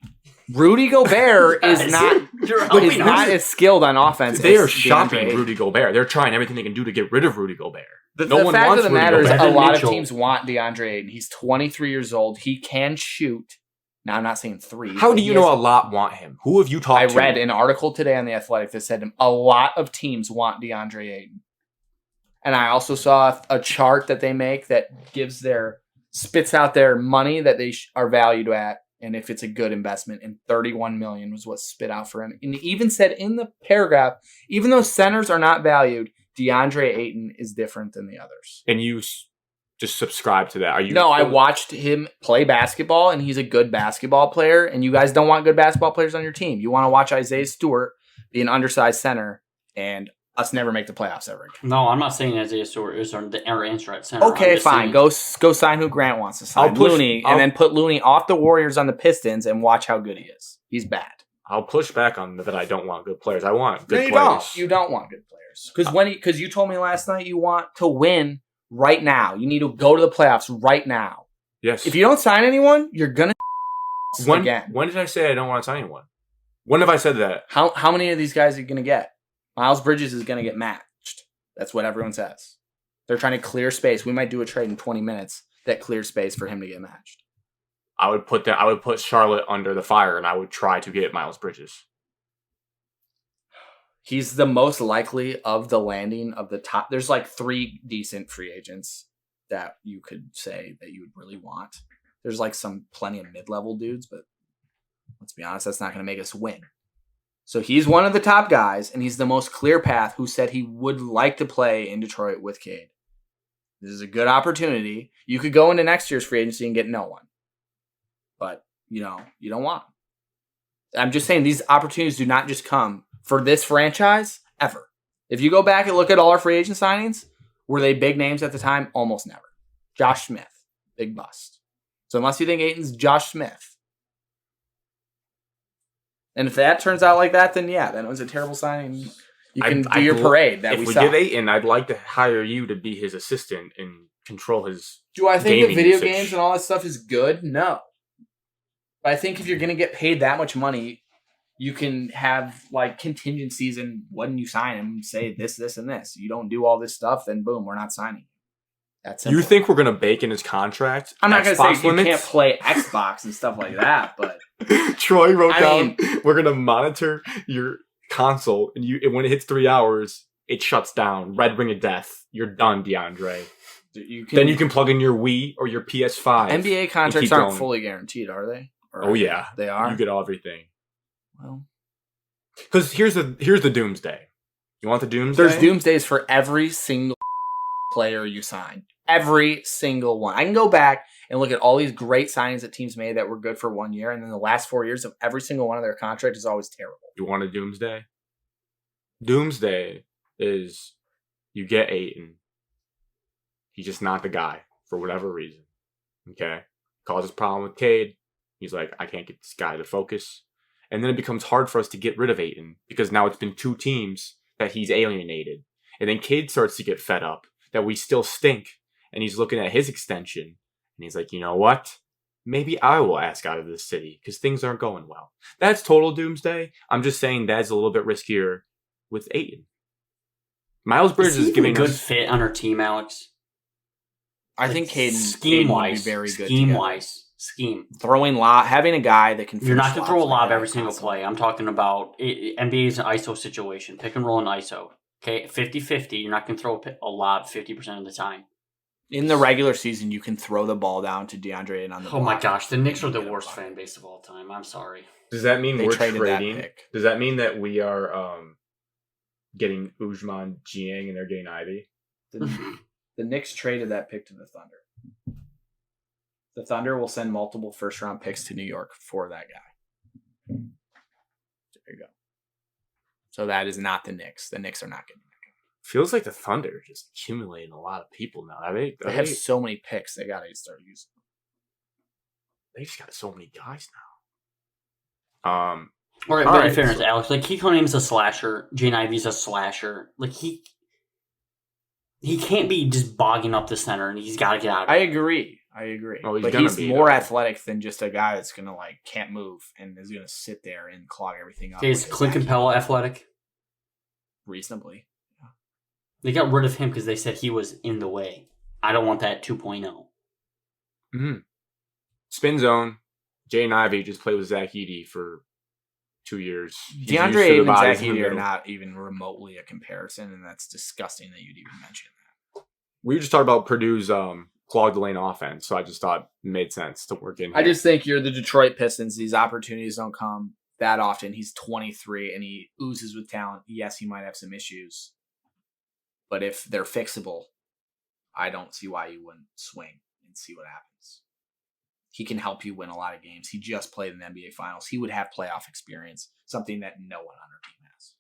Rudy Gobert is not as skilled on offense. They are shopping Rudy Gobert. They're trying everything they can do to get rid of Rudy Gobert. The fact of the matter is, a lot of teams want DeAndre Ayton. He's 23 years old. He can shoot. Now, I'm not saying 3. How do you know a lot want him? Who have you talked to? I read an article today on The Athletic that said a lot of teams want DeAndre Ayton. And I also saw a chart that they make that spits out their money that they are valued at, and if it's a good investment, and $31 million was what spit out for him. And he even said in the paragraph, even though centers are not valued, DeAndre Ayton is different than the others. And you just subscribe to that? No, I watched him play basketball, and he's a good basketball player, and you guys don't want good basketball players on your team. You want to watch Isaiah Stewart be an undersized center, and us never make the playoffs ever again. No, I'm not saying Isaiah Stewart is our answer at center. Okay, fine. Go sign who Grant wants to sign. Looney, and then put Looney off the Warriors on the Pistons and watch how good he is. He's bad. I'll push back on that. I don't want good players. I want good players. Don't. You don't want good players. Because you told me last night you want to win right now. You need to go to the playoffs right now. Yes. If you don't sign anyone, you're going to again. When did I say I don't want to sign anyone? When have I said that? How many of these guys are you going to get? Miles Bridges is going to get matched. That's what everyone says. They're trying to clear space. We might do a trade in 20 minutes that clears space for him to get matched. I would put Charlotte under the fire, and I would try to get Miles Bridges. He's the most likely of the landing of the top. There's 3 decent free agents that you could say that you would really want. There's plenty of mid-level dudes, but let's be honest, that's not going to make us win. So he's one of the top guys, and he's the most clear path who said he would like to play in Detroit with Cade. This is a good opportunity. You could go into next year's free agency and get no one. But, you don't want them. I'm just saying these opportunities do not just come for this franchise ever. If you go back and look at all our free agent signings, were they big names at the time? Almost never. Josh Smith, big bust. So unless you think Ayton's Josh Smith, and if that turns out like that, then yeah, then it was a terrible signing. You can do your parade that we saw. If we give Ayton, I'd like to hire you to be his assistant and control his Do I think that video games and all that stuff is good? No. But I think if you're going to get paid that much money, you can have contingencies, and when you sign him, say this, and this. You don't do all this stuff, then boom, we're not signing. That's You think we're going to bake in his contract? I'm not going to say you limits? can't play Xbox and stuff like that, but Troy wrote down, we're going to monitor your console, and when it hits 3 hours, it shuts down. Red ring of death. You're done, DeAndre. Then you can plug in your Wii or your PS5. NBA contracts aren't fully guaranteed, are they? Oh yeah, they are. You get everything. Well, because here's the doomsday. You want the doomsday? There's doomsdays for every single player you sign. Every single one. I can go back and look at all these great signings that teams made that were good for 1 year, and then the last 4 years of every single one of their contract is always terrible. You want a doomsday? Doomsday is you get Ayton. He's just not the guy for whatever reason. Okay? Causes problem with Cade. He's like, I can't get this guy to focus. And then it becomes hard for us to get rid of Ayton because now it's been 2 teams that he's alienated. And then Cade starts to get fed up that we still stink. And he's looking at his extension. And he's like, you know what? Maybe I will ask out of this city because things aren't going well. That's total doomsday. I'm just saying that's a little bit riskier with Ayton. Miles Bridges is giving a good fit on our team, Alex. I think Caden scheme-wise, would be very good. Scheme. Throwing having a guy that can. You're not going to throw a lob every single play. I'm talking about NBA is an ISO situation. Pick and roll and ISO. Okay, 50-50. You're not going to throw a lob 50% of the time. In the regular season, you can throw the ball down to Deandre Ayton on the block. Oh my gosh, the Knicks are the worst fan base of all time. I'm sorry. Does that mean we're trading? Does that mean that we are getting Ujman Jiang and they're getting Ivy? The Knicks traded that pick to the Thunder. The Thunder will send multiple first-round picks to New York for that guy. There you go. So that is not the Knicks. The Knicks are not getting that guy. Feels like the Thunder are just accumulating a lot of people now. They have so many picks. They got to start using them. They just got so many guys now. All right, but in fairness, Alex, like Keith Cunningham's a slasher. Jaden Ivey's a slasher. Like he can't be just bogging up the center, and he's got to get out of it. I agree. Oh, but he's more athletic than just a guy that's gonna can't move and is gonna sit there and clog everything up. Is Clint Capella athletic? Reasonably. Yeah. They got rid of him because they said he was in the way. I don't want that 2.0. Mm-hmm. Spin zone. Jaden Ivey just played with Zach Edey for 2 years. Deandre Ayton and Zach Edey are not even remotely a comparison, and that's disgusting that you'd even mention that. We just talked about Purdue's clog the lane offense, so I just thought it made sense to work in here. I just think you're the Detroit Pistons. These opportunities don't come that often. He's 23 and he oozes with talent. Yes, he might have some issues, but if they're fixable, I don't see why you wouldn't swing and see what happens. He can help you win a lot of games. He just played in the NBA Finals. He would have playoff experience, something that no one on our team has.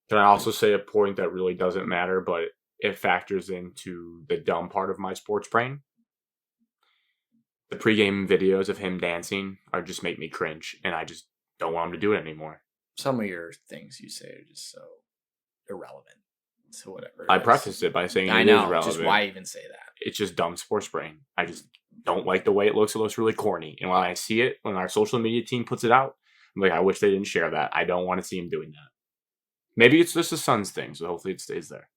Can I also say a point that really doesn't matter, but it factors into the dumb part of my sports brain? The pregame videos of him dancing just make me cringe, and I just don't want him to do it anymore. Some of your things you say are just so irrelevant. So whatever. I prefaced it by saying it is relevant. Just why even say that? It's just dumb sports brain. I just don't like the way it looks. It looks really corny. And when I see it, when our social media team puts it out, I'm like, I wish they didn't share that. I don't want to see him doing that. Maybe it's just a Suns thing, so hopefully it stays there.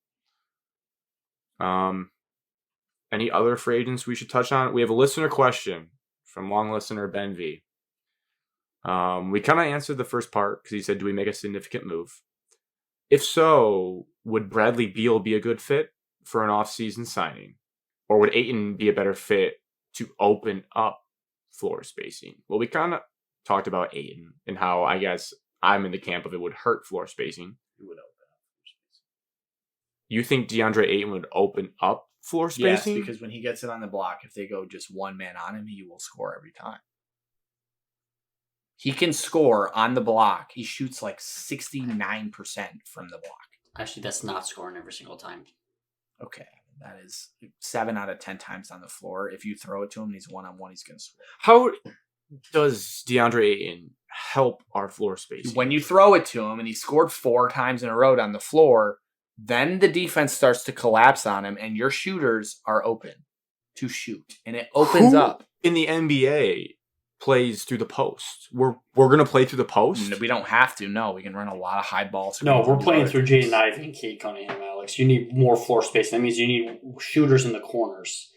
Any other free agents we should touch on? We have a listener question from long listener Ben V. We kind of answered the first part because he said, do we make a significant move? If so, would Bradley Beal be a good fit for an off-season signing? Or would Ayton be a better fit to open up floor spacing? Well, we kind of talked about Ayton and how I guess I'm in the camp of it would hurt floor spacing. It would open up floor spacing. You think DeAndre Ayton would open up floor spacing? Yes, because when he gets it on the block, if they go just one man on him, he will score every time. He can score on the block. He shoots like 69% from the block. Actually, that's not scoring every single time. Okay, that is 7 out of 10 times on the floor. If you throw it to him and he's one-on-one, he's going to score. How does DeAndre Ayton help our floor spacing? When you throw it to him and he scored 4 times in a row on the floor, then the defense starts to collapse on him and your shooters are open to shoot. And it opens up. In the NBA plays through the post. We're going to play through the post? We don't have to. No, we can run a lot of high balls. No, we're playing through Jaden Ivey and Cade Cunningham, Alex. You need more floor space. That means you need shooters in the corners.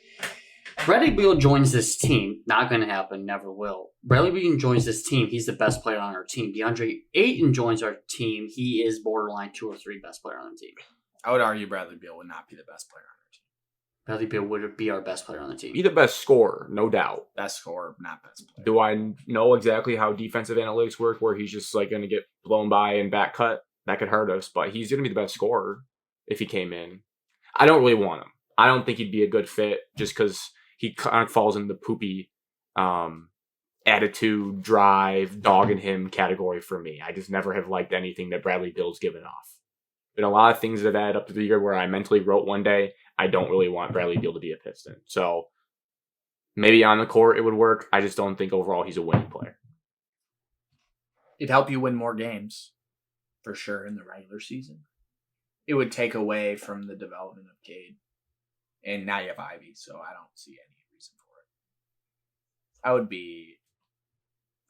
Bradley Beal joins this team. Not going to happen. Never will. Bradley Beal joins this team. He's the best player on our team. Deandre Ayton joins our team. He is borderline 2 or 3 best player on the team. I would argue Bradley Beal would not be the best player on our team. Bradley Beal would be our best player on the team. Be the best scorer, no doubt. Best scorer, not best player. Do I know exactly how defensive analytics work where he's just like going to get blown by and back cut? That could hurt us, but he's going to be the best scorer if he came in. I don't really want him. I don't think he'd be a good fit just because he kind of falls in the poopy attitude, drive, dogging him category for me. I just never have liked anything that Bradley Beal's given off. Been a lot of things that add up to the year where I mentally wrote one day, I don't really want Bradley Beal to be a Piston. So maybe on the court it would work. I just don't think overall he's a winning player. It'd help you win more games, for sure, in the regular season. It would take away from the development of Cade. And now you have Ivy, so I don't see any reason for it. I would be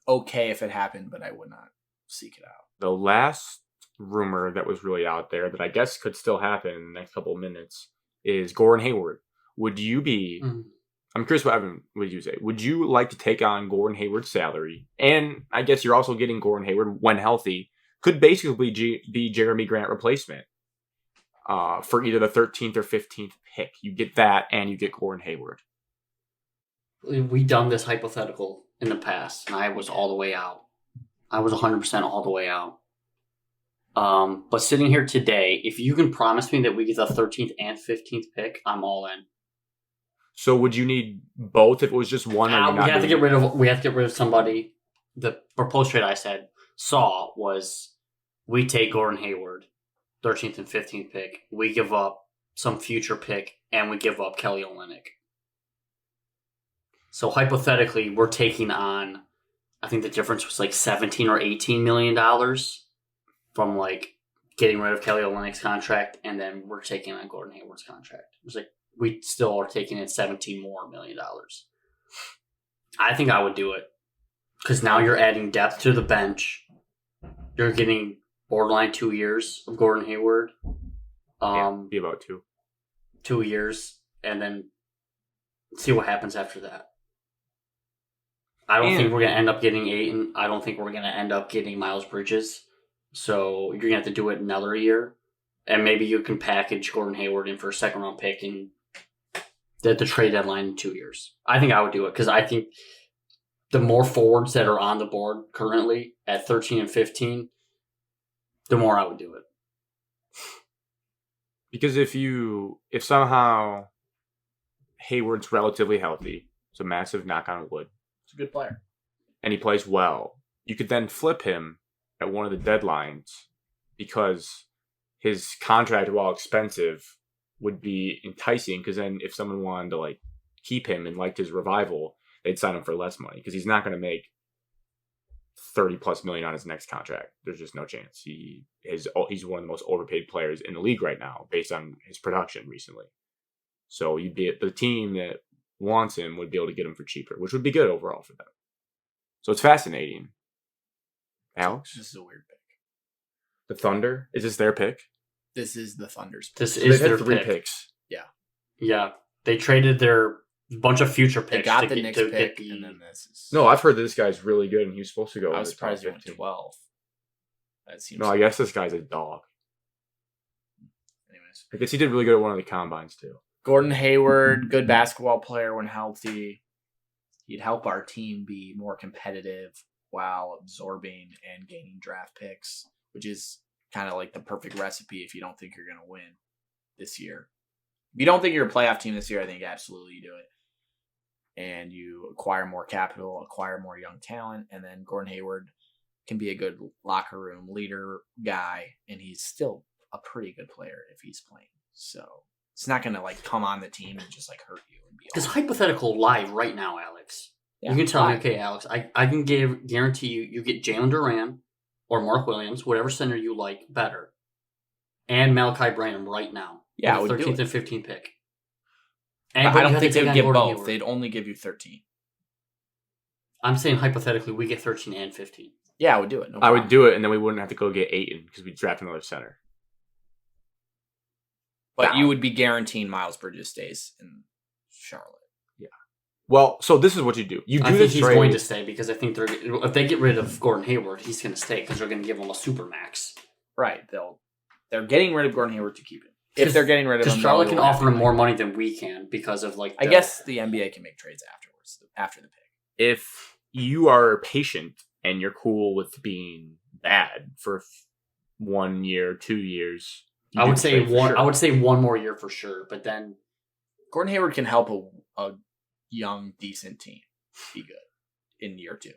okay if it happened, but I would not seek it out. The last rumor that was really out there that I guess could still happen in the next couple of minutes is Gordon Hayward. Would you be... I'm curious what Evan would you say. Would you like to take on Gordon Hayward's salary? And I guess you're also getting Gordon Hayward, when healthy, could basically be Jerami Grant replacement for either the 13th or 15th pick. You get that and you get Gordon Hayward. We done this hypothetical in the past, and I was all the way out. I was 100% all the way out. But sitting here today, if you can promise me that we get the 13th and 15th pick, I'm all in. So would you need both if it was just one? We have to get rid of somebody. The proposed trade I saw was we take Gordon Hayward, 13th and 15th pick. We give up some future pick, and we give up Kelly Olynyk. So hypothetically, we're taking on, I think the difference was like $17 or $18 million from like getting rid of Kelly Olynyk's contract, and then we're taking on Gordon Hayward's contract. It was like we still are taking in $17 more million. I think I would do it because now you're adding depth to the bench. You're getting borderline 2 years of Gordon Hayward. Be about 2 years, and then see what happens after that. I don't think we're going to end up getting Ayton. I don't think we're going to end up getting Miles Bridges. So you're going to have to do it another year. And maybe you can package Gordon Hayward in for a second-round pick and the trade deadline in 2 years. I think I would do it because I think the more forwards that are on the board currently at 13 and 15, the more I would do it. Because if somehow Hayward's relatively healthy, it's a massive knock on wood. He's a good player. And he plays well, you could then flip him at one of the deadlines because his contract, while expensive, would be enticing because then if someone wanted to like keep him and liked his revival, they'd sign him for less money because he's not going to make $30+ million on his next contract. There's just no chance. He's one of the most overpaid players in the league right now based on his production recently. So the team that wants him would be able to get him for cheaper, which would be good overall for them. So it's fascinating. Alex? This is a weird pick. The Thunder? Is this their pick? This is the Thunder's pick. This is their 3 pick. picks. Yeah. They traded their bunch of future picks. They got the Knicks pick, and then this is... No, I've heard this guy's really good, and he was supposed to go. I was surprised he went 12. That seems... No, I guess this guy's a dog. Anyways. I guess he did really good at one of the combines, too. Gordon Hayward, good basketball player when healthy. He'd help our team be more competitive while absorbing and gaining draft picks, which is kind of like the perfect recipe if you don't think you're going to win this year. If you don't think you're a playoff team this year, I think absolutely you do it. And you acquire more capital, acquire more young talent, and then Gordon Hayward can be a good locker room leader guy, and he's still a pretty good player if he's playing. So it's not going to like come on the team and just like hurt you. And be This hypothetical live right now, Alex. Yeah, you can tell me, okay, Alex, I can guarantee you get Jalen Duren or Mark Williams, whatever center you like better, and Malachi Branham right now. Yeah, I with would the do 13th it. and 15th pick. But I don't think they they would give both. They'd only give you 13. I'm saying hypothetically we get 13 and 15. Yeah, I would do it. No I problem. would do it, and then we wouldn't have to go get Ayton because we'd draft another center. But you would be guaranteeing Miles Bridges stays in Charlotte. Yeah. Well, so this is what you do. You do I think this he's trade. going to stay because I think if they get rid of Gordon Hayward, he's going to stay because they're going to give him a super max. Right. They're getting rid of Gordon Hayward to keep him. If they're getting rid of him, because Charlotte can offer him more money than we can because of I guess the NBA can make trades afterwards, after the pick. If you are patient and you're cool with being bad for 1 year, 2 years, I would say one. Sure. I would say one more year for sure, but then Gordon Hayward can help a young, decent team be good in year 2.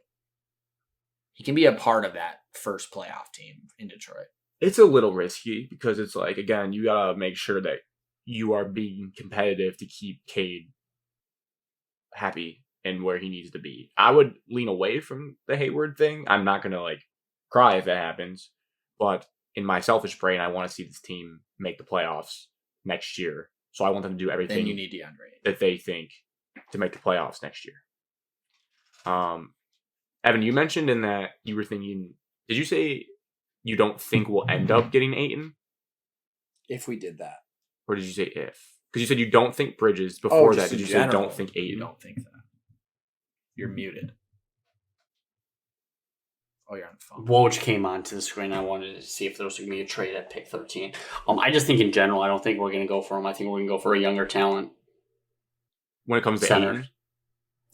He can be a part of that first playoff team in Detroit. It's a little risky because it's like, again, you gotta make sure that you are being competitive to keep Cade happy and where he needs to be. I would lean away from the Hayward thing. I'm not gonna cry if that happens, but in my selfish brain, I want to see this team make the playoffs next year. So I want them to do everything Then you need DeAndre that they think to make the playoffs next year. Evan, you mentioned in that you were thinking, did you say you don't think we'll end up getting Ayton? if we did that. Or did you say if? Because you said you don't think Bridges. Before that, just did in you say general, don't think Ayton? You don't think that. You're muted. Oh, you're on the phone. Woj came onto the screen. I wanted to see if there was going to be a trade at pick 13. I just think in general, I don't think we're going to go for him. I think we're going to go for a younger talent. When it comes to Center. Ayton?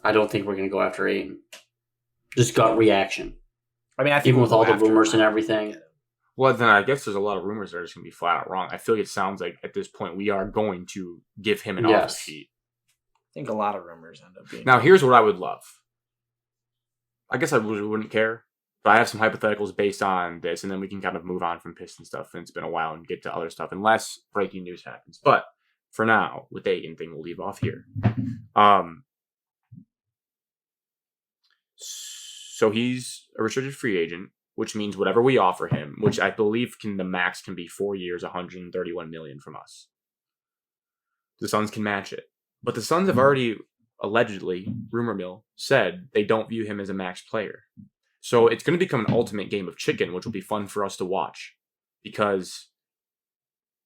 I don't think we're going to go after Ayton. Just gut reaction. I mean, I think Even with we'll all go the after rumors him. and everything. Well, then I guess there's a lot of rumors that are just going to be flat out wrong. I feel like it sounds like at this point we are going to give him an offer Yes. sheet. I think a lot of rumors end up being. Now, here's what I would love. I guess I really wouldn't care, but I have some hypotheticals based on this, and then we can kind of move on from Piston stuff, and it's been a while, and get to other stuff, unless breaking news happens. But for now, with the Ayton thing, we'll leave off here. So he's a restricted free agent, which means whatever we offer him, which I believe the max can be 4 years, $131 million from us. The Suns can match it. But the Suns have already, allegedly, rumor mill, said they don't view him as a max player. So it's going to become an ultimate game of chicken, which will be fun for us to watch. Because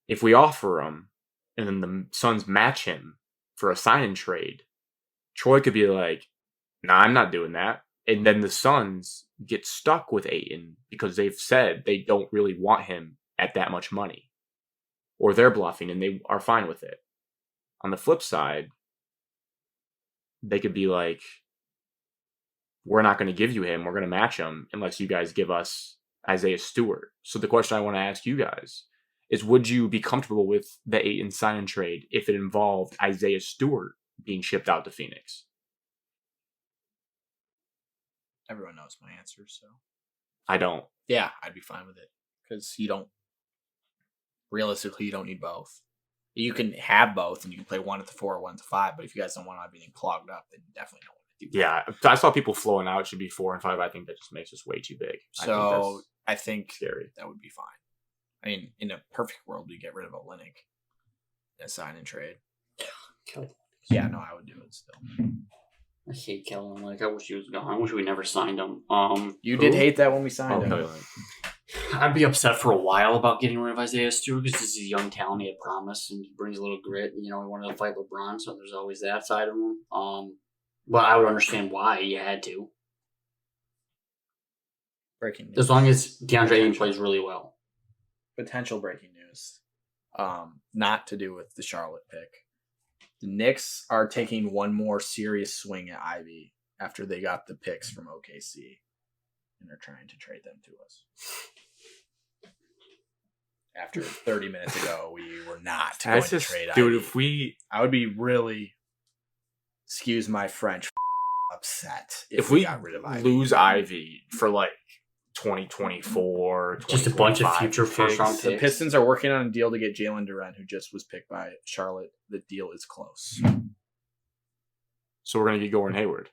if we offer him, and then the Suns match him for a sign-and trade, Troy could be like, nah, I'm not doing that. And then the Suns get stuck with Ayton because they've said they don't really want him at that much money. Or they're bluffing and they are fine with it. On the flip side, they could be like, we're not going to give you him. We're going to match him unless you guys give us Isaiah Stewart. So the question I want to ask you guys is, would you be comfortable with the Ayton sign and trade if it involved Isaiah Stewart being shipped out to Phoenix? Everyone knows my answer, so. I don't. Yeah, I'd be fine with it. Because realistically, you don't need both. You can have both, and you can play one at the 4 or one at the 5, but if you guys don't want everything clogged up, then you definitely don't want to do that. Yeah, I saw people flowing out. It should be 4 and 5. I think that just makes us way too big. So I think scary. That would be fine. I mean, in a perfect world, we get rid of Olynyk and sign and trade. Yeah, no, I would do it still. I hate Kellen. I wish he was gone. I wish we never signed him. You did hate that when we signed him. Okay. I'd be upset for a while about getting rid of Isaiah Stewart because he's a young talent. He had promise and he brings a little grit. And, he wanted to fight LeBron, so there's always that side of him. But I would understand why he had to. Breaking news. As long as DeAndre Ayton plays really well. Potential breaking news. Not to do with the Charlotte pick. The Knicks are taking one more serious swing at Ivy after they got the picks from OKC. And they're trying to trade them to us. After 30 minutes ago, we were not going to trade Ivy. I would be really, excuse my French, upset if we got rid of Ivy. Lose Ivy for 2024, just a bunch of future first-round The picks. Pistons are working on a deal to get Jalen Duren, who just was picked by Charlotte. The deal is close. So we're going to get Gordon Hayward.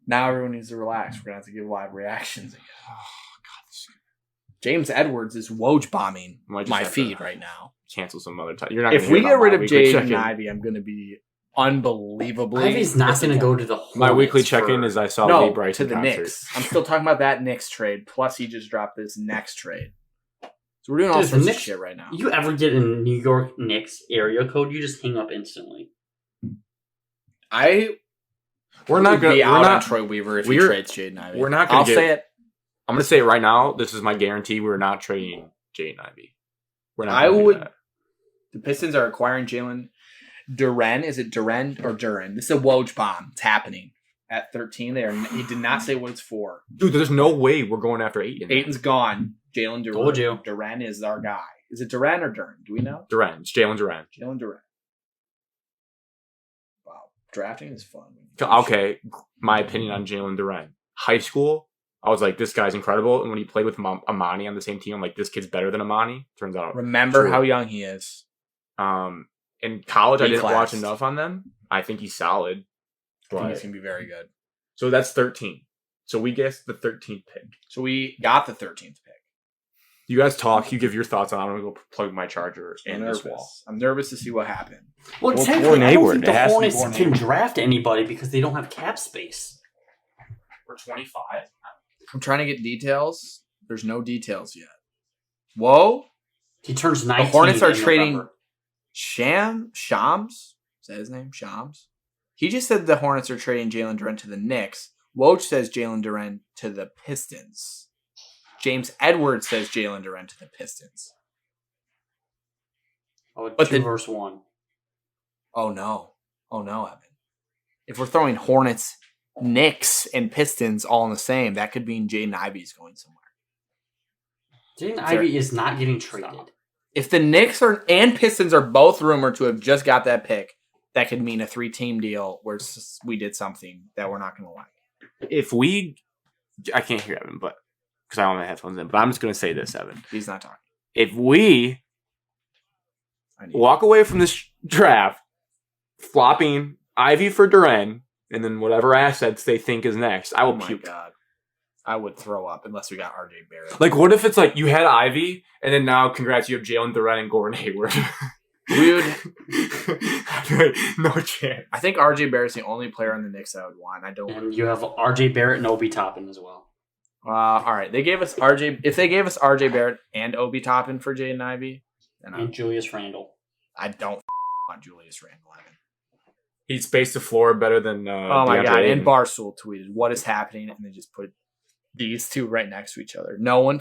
Now everyone needs to relax. We're going to have to give live reactions again. Oh, God. James Edwards is Woj bombing my feed right now. Cancel some other time. You're not. If we get rid of Jaden Ivey, I'm going to be unbelievably. Ivy's not going to go to the Hornets. My weekly check-in is I saw Lee Bryson to the concert. Knicks. I'm still talking about that Knicks trade. Plus, he just dropped this next trade. So we're doing all sorts of shit right now. You ever get a New York Knicks area code, you just hang up instantly. We're not going to be out on Troy Weaver if he trades Jaden Ivey. We're not going to say it. I'm going to say it right now. This is my guarantee. We're not trading Jaden Ivey. We're not. The Pistons are acquiring Jalen Duren. Is it Duren or Duren? This is a Woj bomb. It's happening at 13. He did not say what it's for. Dude, there's no way we're going after Ayton. Ayton's gone. Jalen Duren. Told you. Duren is our guy. Is it Duren or Duren? Do we know? Duren. It's Jalen Duren. Jalen Duren. Wow. Drafting is fun. Okay. My opinion on Jalen Duren. High school, I was like, this guy's incredible. And when he played with Amani on the same team, I'm like, this kid's better than Amani. Turns out. Remember how young he is. In college, I didn't B-class. watch enough on them. I think he's solid. I think he's going to be very good. So that's 13. So we guessed the 13th pick. So we got the 13th pick. You guys talk. You give your thoughts on. I'm going to go plug my charger in this wall. I'm nervous to see what happened. Well, technically, I don't think the Hornets can draft anybody because they don't have cap space. We're 25. I'm trying to get details. There's no details yet. Whoa. He turns 19. The Hornets are in trading November. Shams? Is that his name? Shams? He just said the Hornets are trading Jalen Duren to the Knicks. Woj says Jalen Duren to the Pistons. James Edwards says Jalen Duren to the Pistons. Oh, but 2 versus 1. Oh, no, Evan. If we're throwing Hornets, Knicks, and Pistons all in the same, that could mean Jaden Ivey's going somewhere. Jaden Ivey is not getting traded. Stop. If the Knicks and Pistons are both rumored to have just got that pick, that could mean a 3-team deal where we did something that we're not going to like. I can't hear Evan, but because I don't have my headphones in, but I'm just going to say this, Evan. He's not talking. If we walk away from this draft, flopping Ivy for Duren, and then whatever assets they think is next, I will puke. God. I would throw up unless we got RJ Barrett. Like, what if it's like you had Ivy, and then now, congrats, you have Jalen Duren and Gordon Hayward. Dude. No chance. I think RJ Barrett's the only player on the Knicks I would want. And you have RJ Barrett and Obi Toppin as well. All right. They gave us RJ. If they gave us RJ Barrett and Obi Toppin for Jaden Ivey, then Julius Randle. I don't want Julius Randle. He spaced the floor better than. Oh my Deandre God! Ayton. And Barstool tweeted, "What is happening?" And they just put these two right next to each other. No one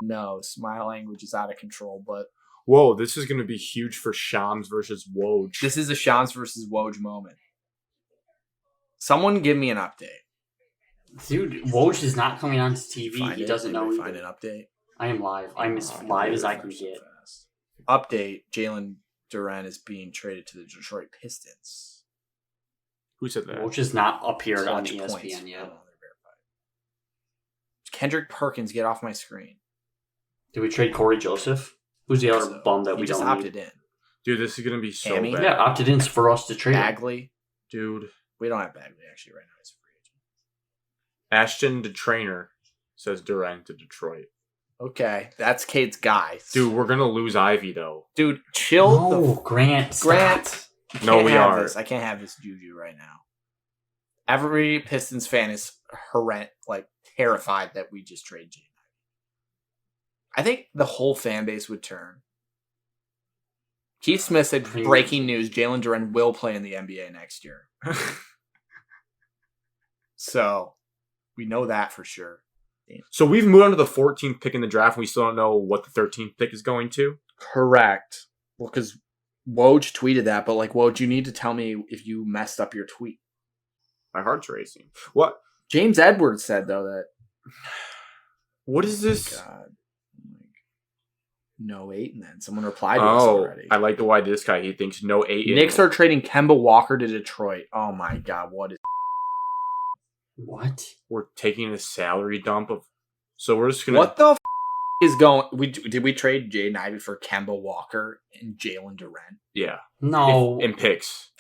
knows. My language is out of control, but whoa, this is going to be huge for Shams versus Woj. This is a Shams versus Woj moment. Someone give me an update. Dude, Woj is not coming onto TV. He doesn't know. Find an update. I am live. I'm as live as I can get. Update: Jalen Duren is being traded to the Detroit Pistons. Who said that? Woj is not appeared on ESPN points. yet. Kendrick Perkins, get off my screen. Did we trade Corey Joseph? Who's the other bum that we just don't opted need? in? Dude, this is going to be so Hammy? bad. Yeah, opted in for us to trade. Bagley. Dude. We don't have Bagley actually right now. He's a free agent. Ashton the trainer says Duren to Detroit. Okay, that's Kate's guy. Dude, we're going to lose Ivy, though. Dude, chill. No, Grant. No, we are. I can't have this juju right now. Every Pistons fan is terrified that we just trade Jaden. I think the whole fan base would turn. Keith Smith said, breaking news, Jalen Duren will play in the NBA next year. So, we know that for sure. So we've moved on to the 14th pick in the draft, and we still don't know what the 13th pick is going to? Correct. Well, because Woj tweeted that, but Woj, you need to tell me if you messed up your tweet. My heart's racing. What? James Edwards said, though, that... What is this? God. No Ayton then. Someone replied to us already. I like the why this guy, he thinks no Ayton. Knicks are trading Kemba Walker to Detroit. Oh my God, what is... What? We're taking a salary dump of... So we're just going to... What the is going... Did we trade Jaden Ivey for Kemba Walker and Jalen Duren? Yeah. No. In picks.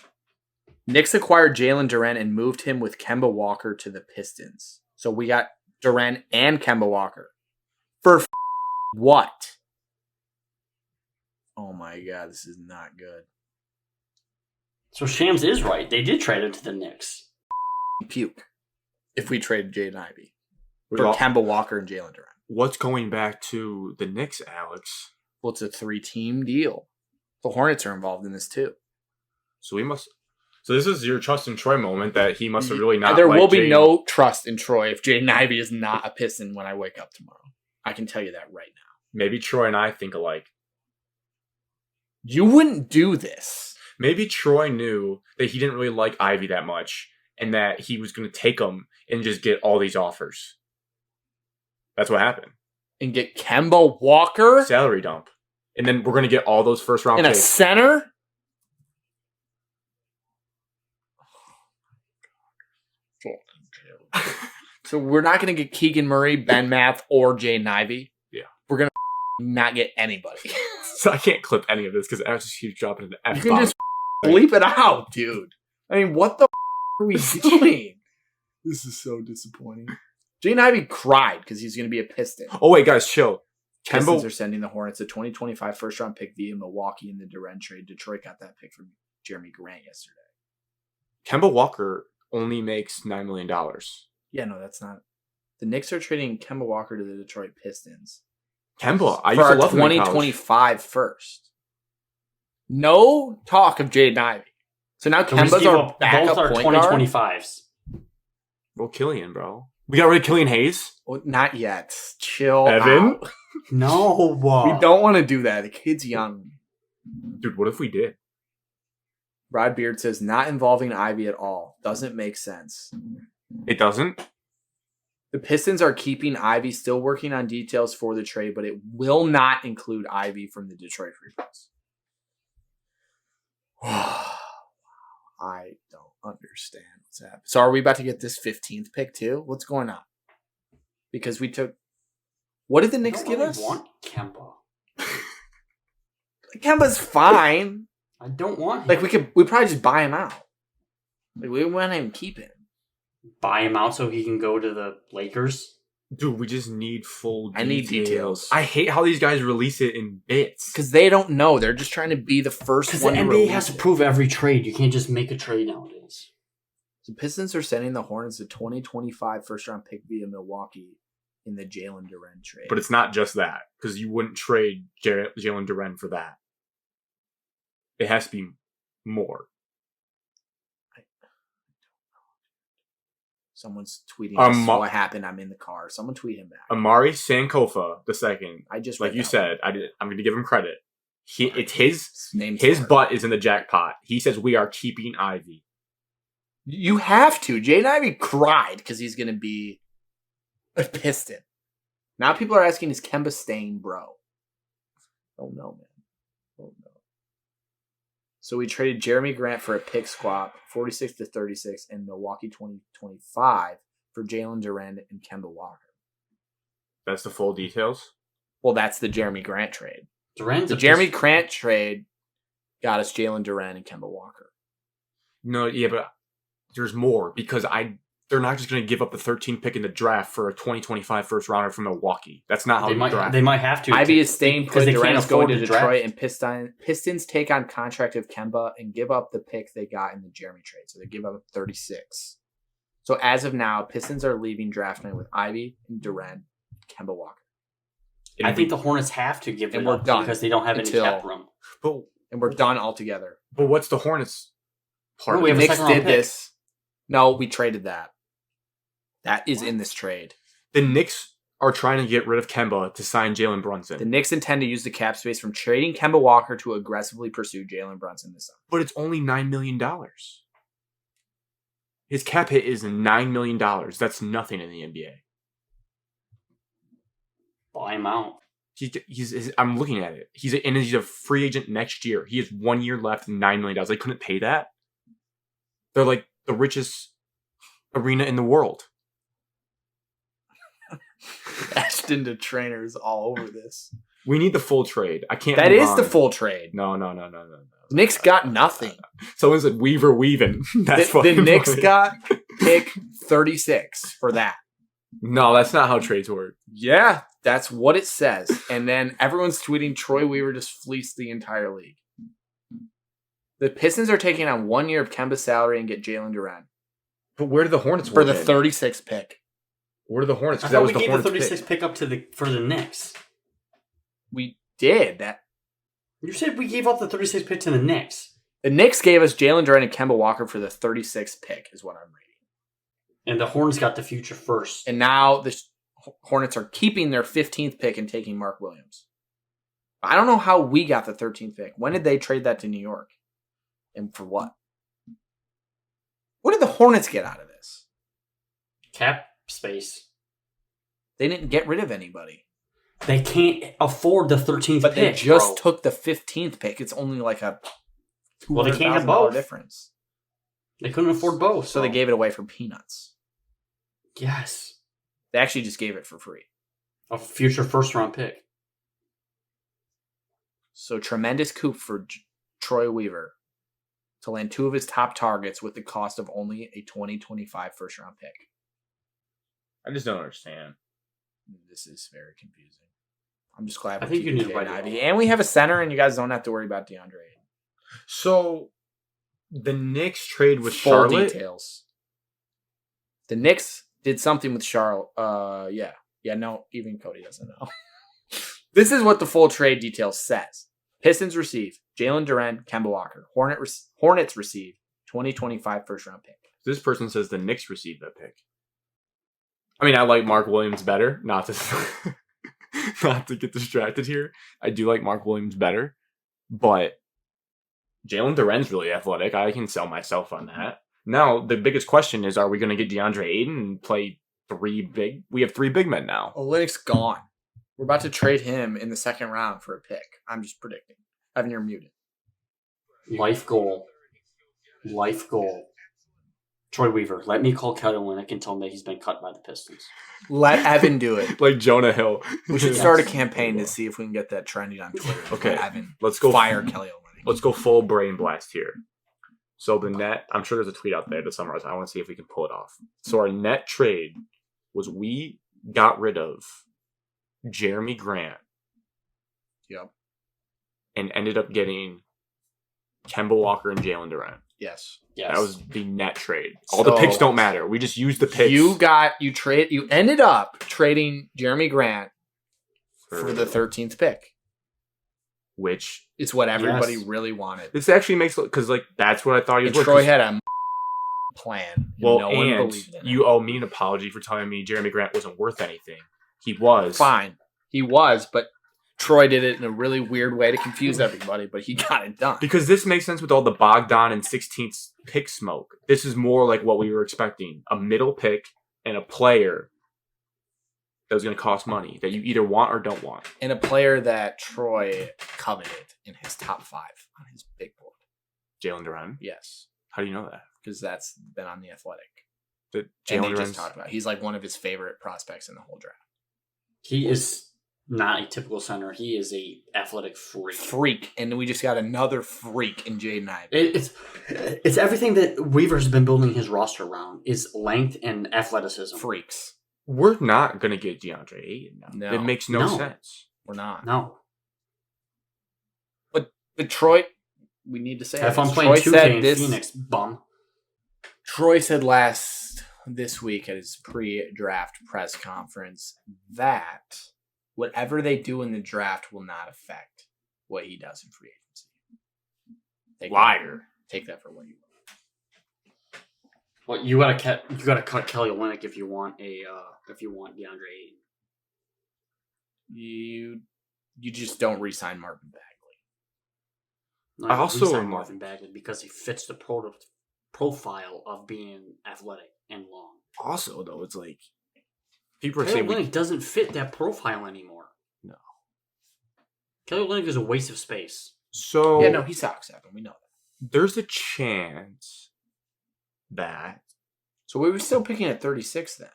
Knicks acquired Jalen Duren and moved him with Kemba Walker to the Pistons. So we got Duren and Kemba Walker. For what? Oh my God, this is not good. So Shams is right. They did trade him to the Knicks. Puke. If we trade Jaden Ivey for Kemba Walker and Jalen Duren. What's going back to the Knicks, Alex? Well, it's a 3-team deal. The Hornets are involved in this too. So this is your trust in Troy moment that he must have really not. There will be no trust in Troy if Jaden Ivey is not a Piston when I wake up tomorrow. I can tell you that right now. Maybe Troy and I think alike. You wouldn't do this. Maybe Troy knew that he didn't really like Ivy that much and that he was going to take him and just get all these offers. That's what happened. And get Kemba Walker? Salary dump. And then we're going to get all those first round picks. And a center? So we're not going to get Keegan Murray, Ben Math, or Jaden Ivey. Yeah. We're going to not get anybody. So I can't clip any of this because Alex just keeps dropping an F-bomb. You can just bleep it out, dude. I mean, what the are we doing? This is so disappointing. Jaden Ivey cried because he's going to be a Piston. Oh, wait, guys, chill. Pistons are sending the Hornets a 2025 first-round pick via Milwaukee in the Duren trade. Detroit got that pick from Jerami Grant yesterday. Kemba Walker only makes $9 million. Yeah, no, that's not. The Knicks are trading Kemba Walker to the Detroit Pistons. Kemba, I used to love our 2025 first. No talk of Jaden Ivey. So now Kemba's our backup both our point guard? 2025s. Well, Killian, bro. We got rid of Killian Hayes? Well, not yet. Chill Evan? out. No. We don't want to do that. The kid's young. Dude, what if we did? Rod Beard says, not involving Ivy at all. Doesn't make sense. It doesn't? The Pistons are keeping Ivy, still working on details for the trade, but it will not include Ivy from the Detroit Free Press. I don't understand what's happening. So are we about to get this 15th pick too? What's going on? Because we took... What did the Knicks give us? I want Kemba. Kemba's fine. I don't want him. Like, we probably just buy him out. Like, we wouldn't even keep him. Buy him out so he can go to the Lakers? Dude, we just need full details. I need details. I hate how these guys release it in bits. Because they don't know. They're just trying to be the first one to the NBA has to prove every trade. You can't just make a trade nowadays. The Pistons are sending the Hornets a 2025 first-round pick via Milwaukee in the Jalen Duren trade. But it's not just that. Because you wouldn't trade Jalen Duren for that. It has to be more. Someone's tweeting what happened. I'm in the car. Someone tweet him back. Amari Sankofa II. I just like you said. I'm going to give him credit. It's his hard. butt is in the jackpot. He says we are keeping Ivy. You have to. Jaden Ivey cried because he's going to be a Piston. Now people are asking, is Kemba staying, bro? Oh no, man. Oh no. So we traded Jerami Grant for a pick swap, 46 to 36, and Milwaukee 2025 for Jalen Duren and Kemba Walker. That's the full details? Well, that's the Jerami Grant trade. The Jerami Grant trade got us Jalen Duren and Kemba Walker. No, yeah, but there's more because they're not just going to give up the 13th pick in the draft for a 2025 first rounder from Milwaukee. That's not how you draft. They might have to. Ivy is staying because Duren is going to Detroit, draft. and Pistons take on contract of Kemba and give up the pick they got in the Jerami trade. So they give up 36. So as of now, Pistons are leaving draft night with Ivy and Duren, Kemba Walker. I think the Hornets have to give it up because they don't have any cap room. And we're done altogether. But what's the Hornets part? The Knicks did this. No, we traded that. That is in this trade. The Knicks are trying to get rid of Kemba to sign Jalen Brunson. The Knicks intend to use the cap space from trading Kemba Walker to aggressively pursue Jalen Brunson this summer. But it's only $9 million. His cap hit is $9 million. That's nothing in the NBA. Buy him out. I'm looking at it. He's a free agent next year. He has 1 year left and $9 million. They couldn't pay that. They're like the richest arena in the world. Ashton to trainers all over this. We need the full trade. I can't. That is the full trade. No. The Knicks got nothing. Someone said Weaver weaving. That's the Knicks got pick 36 for that. No, that's not how trades work. Yeah, that's what it says. And then everyone's tweeting Troy Weaver just fleeced the entire league. The Pistons are taking on 1 year of Kemba's salary and get Jalen Duren But where do the Hornets for work the in? 36th pick. Where do the Hornets? I Because that thought was we the gave the Hornets 36th pick up for the Knicks. We did that. You said we gave up the 36th pick to the Knicks. The Knicks gave us Jalen Duren and Kemba Walker for the 36th pick, is what I'm reading. And the Hornets got the future first. And now the Hornets are keeping their 15th pick and taking Mark Williams. I don't know how we got the 13th pick. When did they trade that to New York? And for what? What did the Hornets get out of this? Cap space. They didn't get rid of anybody. They can't afford the 13th But pick. they just bro. took the 15th pick. It's only like a Well, they can't have $200,000 both. difference. They couldn't afford both. So they gave it away for peanuts. Yes. They actually just gave it for free. A future first round pick. So tremendous coup for Troy Weaver to land 2 of his top targets with the cost of only a 2025 first round pick. I just don't understand. This is very confusing. I'm just glad I we're think you keeping need to write Jaden it Ivey. all. And we have a center, and you guys don't have to worry about DeAndre Ayton. So the Knicks trade with Full Charlotte. details. The Knicks did something with Charlotte. Yeah. No, even Cody doesn't know. This is what the full trade details says. Pistons receive Jalen Duren, Kemba Walker. Hornets receive 2025 first round pick. This person says the Knicks received that pick. I mean, I like Mark Williams better. Not to not to get distracted here. I do like Mark Williams better, but Jalen Duren's really athletic. I can sell myself on that. Now, the biggest question is, are we going to get DeAndre Ayton and play 3 big? We have 3 big men now. Olynyk's gone. We're about to trade him in the second round for a pick. I'm just predicting. Evan, you're muted. Life goal. Troy Weaver. Let me call Kelly Olynyk and tell him that he's been cut by the Pistons. Let Evan do it. Like Jonah Hill. We should start a campaign to see if we can get that trending on Twitter. Okay, Let Evan let's go fire Kelly Olynyk. Let's go full brain blast here. So the net, I'm sure there's a tweet out there to summarize. I want to see if we can pull it off. So our net trade was we got rid of Jerami Grant. Yep. And ended up getting Kemba Walker and Jalen Duren. Yes. That was the net trade. All the So- picks don't matter. We just used the picks. You ended up trading Jerami Grant for the 13th pick. Which It's what everybody Yes. really wanted. this actually makes, because like that's what I thought he was And worth. Troy had a plan. And Well, no one and believed in it. you owe me an apology for telling me Jerami Grant wasn't worth anything. He was. Fine. He was, but Troy did it in a really weird way to confuse everybody, but he got it done. Because this makes sense with all the Bogdan and 16th pick smoke. This is more like what we were expecting. A middle pick and a player that was going to cost money that you either want or don't want. And a player that Troy coveted in his top 5 on his big board. Jalen Duren. Yes. How do you know that? Because that's been on The Athletic. That And they Jalen just Duren's talked about it. He's like one of his favorite prospects in the whole draft. He is not a typical center. He is a athletic freak. And we just got another freak in Jaden Ivey. It's everything that Weaver's been building his roster around is length and athleticism. Freaks. We're not going to get DeAndre Ayton now. No. It makes no No. sense. We're not. No. But Troy, we need to say If this. I'm playing Troy 2K said in this. Phoenix, bum. Troy said this week at his pre-draft press conference that whatever they do in the draft will not affect what he does in free agency. Liar. Take that for what you will. Well, you gotta cut Kelly Olynyk if you want DeAndre Ayton. You just don't re-sign Marvin Bagley. No, I also signed am- Marvin Bagley because he fits the profile of being athletic and long. Also, though, it's like people are Kelly saying Olynyk doesn't fit that profile anymore. No. Kelly Olynyk is a waste of space. so. Yeah, no, he sucks, Evan. We know that. There's a chance that. So we were still picking at 36 then.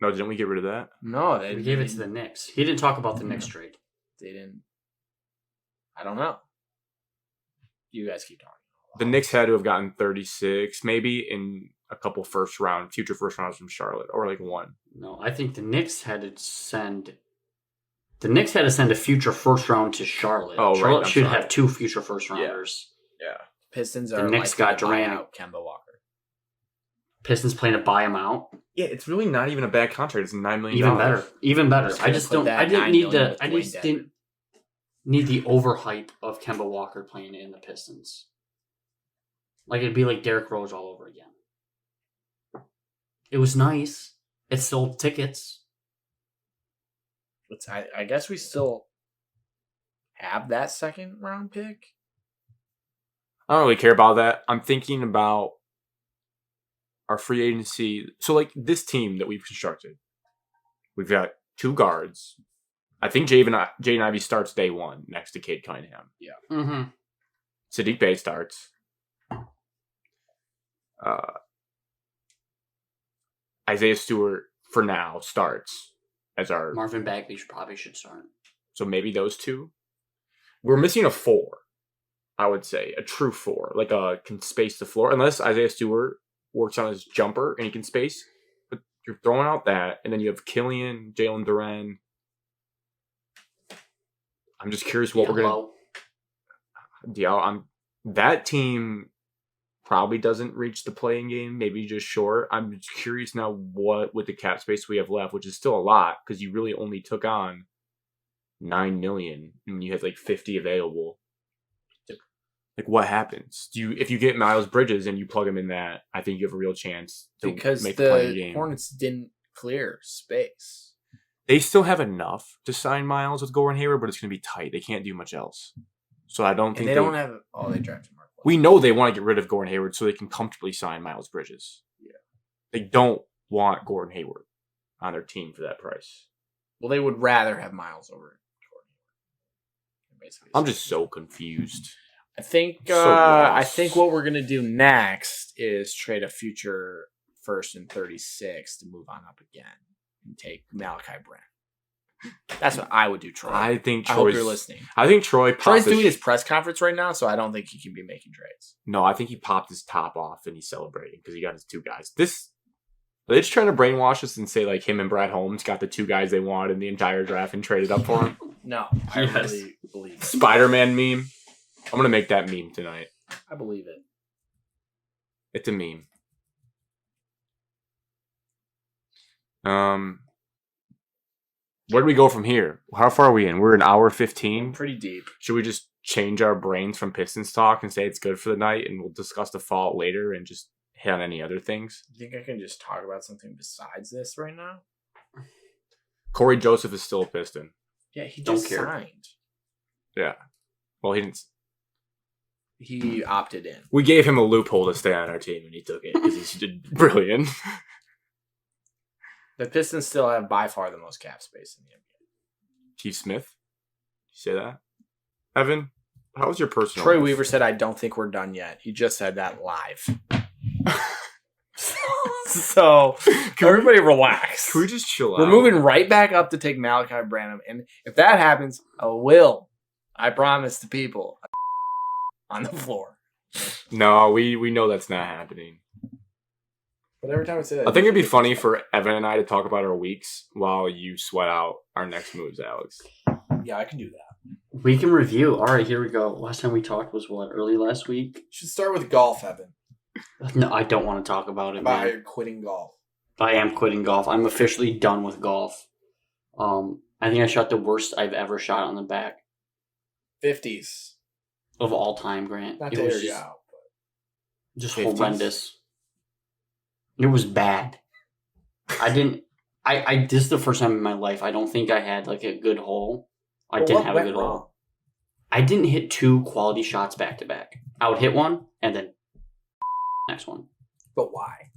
No, didn't we get rid of that? No, they We gave it to the Knicks. He didn't talk about the Knicks trade. They didn't. I don't know. You guys keep talking. The Knicks had to have gotten 36, maybe in a couple future first rounds from Charlotte, or like one. No, I think the Knicks had to send. The Knicks had to send a future first round to Charlotte. Oh, right, Charlotte I'm should sorry. have 2 future first rounders. Yeah. Pistons The are Knicks likely got to buy Durant. out Kemba Walker. Pistons plan to buy him out. Yeah, it's really not even a bad contract. It's $9 million. Even better. Just I just gonna put don't. that I didn't $9 need million the. with I Dwayne just Dedmon. didn't need the overhype of Kemba Walker playing in the Pistons. Like it'd be like Derrick Rose all over again. It was nice. It sold tickets. I guess we still have that second round pick. I don't really care about that. I'm thinking about our free agency. So, like, this team that we've constructed, we've got 2 guards. I think Jaden Ivey starts day 1 next to Cade Cunningham. Yeah. Mm-hmm. Sadiq Bey starts. Isaiah Stewart, for now, starts as our... Marvin Bagley probably should start. So maybe those 2. We're missing a 4, I would say. A true 4. Like, can space the floor. Unless Isaiah Stewart works on his jumper and he can space. But you're throwing out that. And then you have Killian, Jalen Duren. I'm just curious what we're going to... That team probably doesn't reach the playing game. Maybe just short. I'm just curious now what, with the cap space we have left, which is still a lot, because you really only took on $9 million and you had like 50 available. Like, what happens? If you get Miles Bridges and you plug him in that, I think you have a real chance to make the playing game. Hornets didn't clear space. They still have enough to sign Miles with Gordon Hayward, but it's going to be tight. They can't do much else. So I don't think they don't have. Oh, they drafted Mark. We know they want to get rid of Gordon Hayward so they can comfortably sign Miles Bridges. Yeah, they don't want Gordon Hayward on their team for that price. Well, they would rather have Miles over Gordon Hayward. Basically, I'm just so confused. I think. So I think what we're gonna do next is trade a future first and 36 to move on up again and take Malachi Branham. That's what I would do, Troy. I think I hope you're listening. I think Troy's doing his press conference right now, so I don't think he can be making trades. No, I think he popped his top off and he's celebrating because he got his 2 guys. Are they just trying to brainwash us and say like him and Brad Holmes got the 2 guys they wanted in the entire draft and traded up for him? No, I really believe it. Spider-Man meme. I'm gonna make that meme tonight. I believe it. It's a meme. Where do we go from here? How far are we in? We're an hour 15. Pretty deep. Should we just change our brains from Pistons talk and say it's good for the night and we'll discuss the fall later and just hit on any other things? You think I can just talk about something besides this right now? Corey Joseph is still a Piston. Yeah, he just signed. Yeah. Well, he didn't. He opted in. We gave him a loophole to stay on our team and he took it because he did brilliant. The Pistons still have by far the most cap space in the NBA. Keith Smith? You say that? Evan, how was your personal Troy life? Weaver said, I don't think we're done yet. He just said that live. So, everybody relax. Can we just chill out? We're moving right back up to take Malachi Branham. And if that happens, I promise the people, on the floor. No, we know that's not happening. But every time I say that, I think it'd be funny for Evan and I to talk about our weeks while you sweat out our next moves, Alex. Yeah, I can do that. We can review. All right, here we go. Last time we talked was what, early last week? You should start with golf, Evan. No, I don't want to talk about it, About how man. you're quitting golf. I am quitting golf. I'm officially done with golf. I think I shot the worst I've ever shot on the back 50s. of all time, Grant. Not It to was air you just, out. just 50s? horrendous. It was bad. This is the first time in my life I don't think I had like a good hole. I But didn't what have a went good wrong? hole. I didn't hit 2 quality shots back to back. I would hit one and then next one. But why?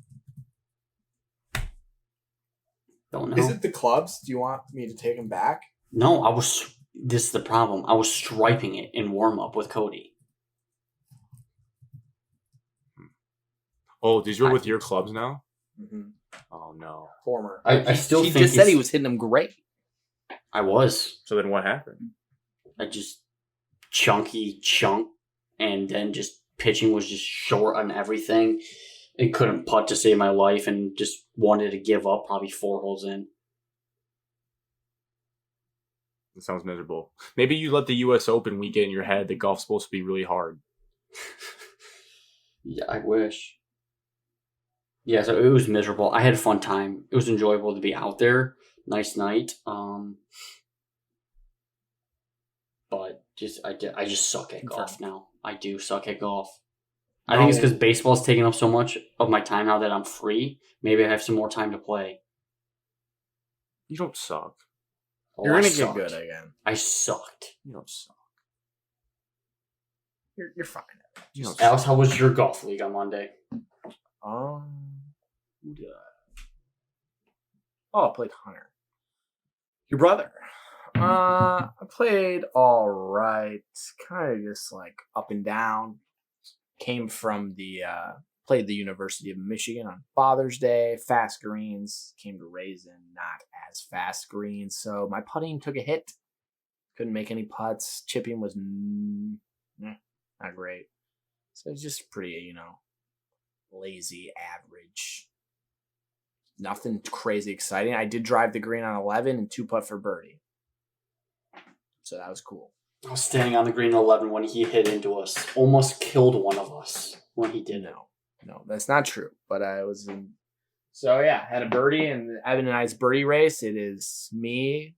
Don't know. Is it the clubs? Do you want me to take them back? No, this is the problem. I was striping it in warm up with Cody. Oh, these are with your clubs now? Mm-hmm. Oh, no. Former. I still he think just said he was hitting them great. I was. So then what happened? I just chunky chunk, and then just pitching was just short on everything. I couldn't putt to save my life, and just wanted to give up. Probably 4 holes in. It sounds miserable. Maybe you let the U.S. Open week get in your head that golf's supposed to be really hard. Yeah, I wish. Yeah, so it was miserable. I had a fun time. It was enjoyable to be out there. Nice night. But I just suck at golf now. I do suck at golf. I think it's because baseball's taking up so much of my time now that I'm free. Maybe I have some more time to play. You don't suck. You're going to get good again. I sucked. You don't suck. You're fine. Alex, how was your golf league on Monday? Who did I played Hunter. Your brother. I played all right. Kind of just like up and down. Came from played the University of Michigan on Father's Day. Fast greens. Came to Raisin, not as fast greens. So my putting took a hit. Couldn't make any putts. Chipping was not great. So it's just pretty, lazy, average. Nothing crazy exciting. I did drive the green on 11 and 2-putt for birdie. So that was cool. I was standing on the green 11 when he hit into us. Almost killed one of us when he did it. No, that's not true. But I was in. So yeah, had a birdie, and Evan and I's birdie race. It is me,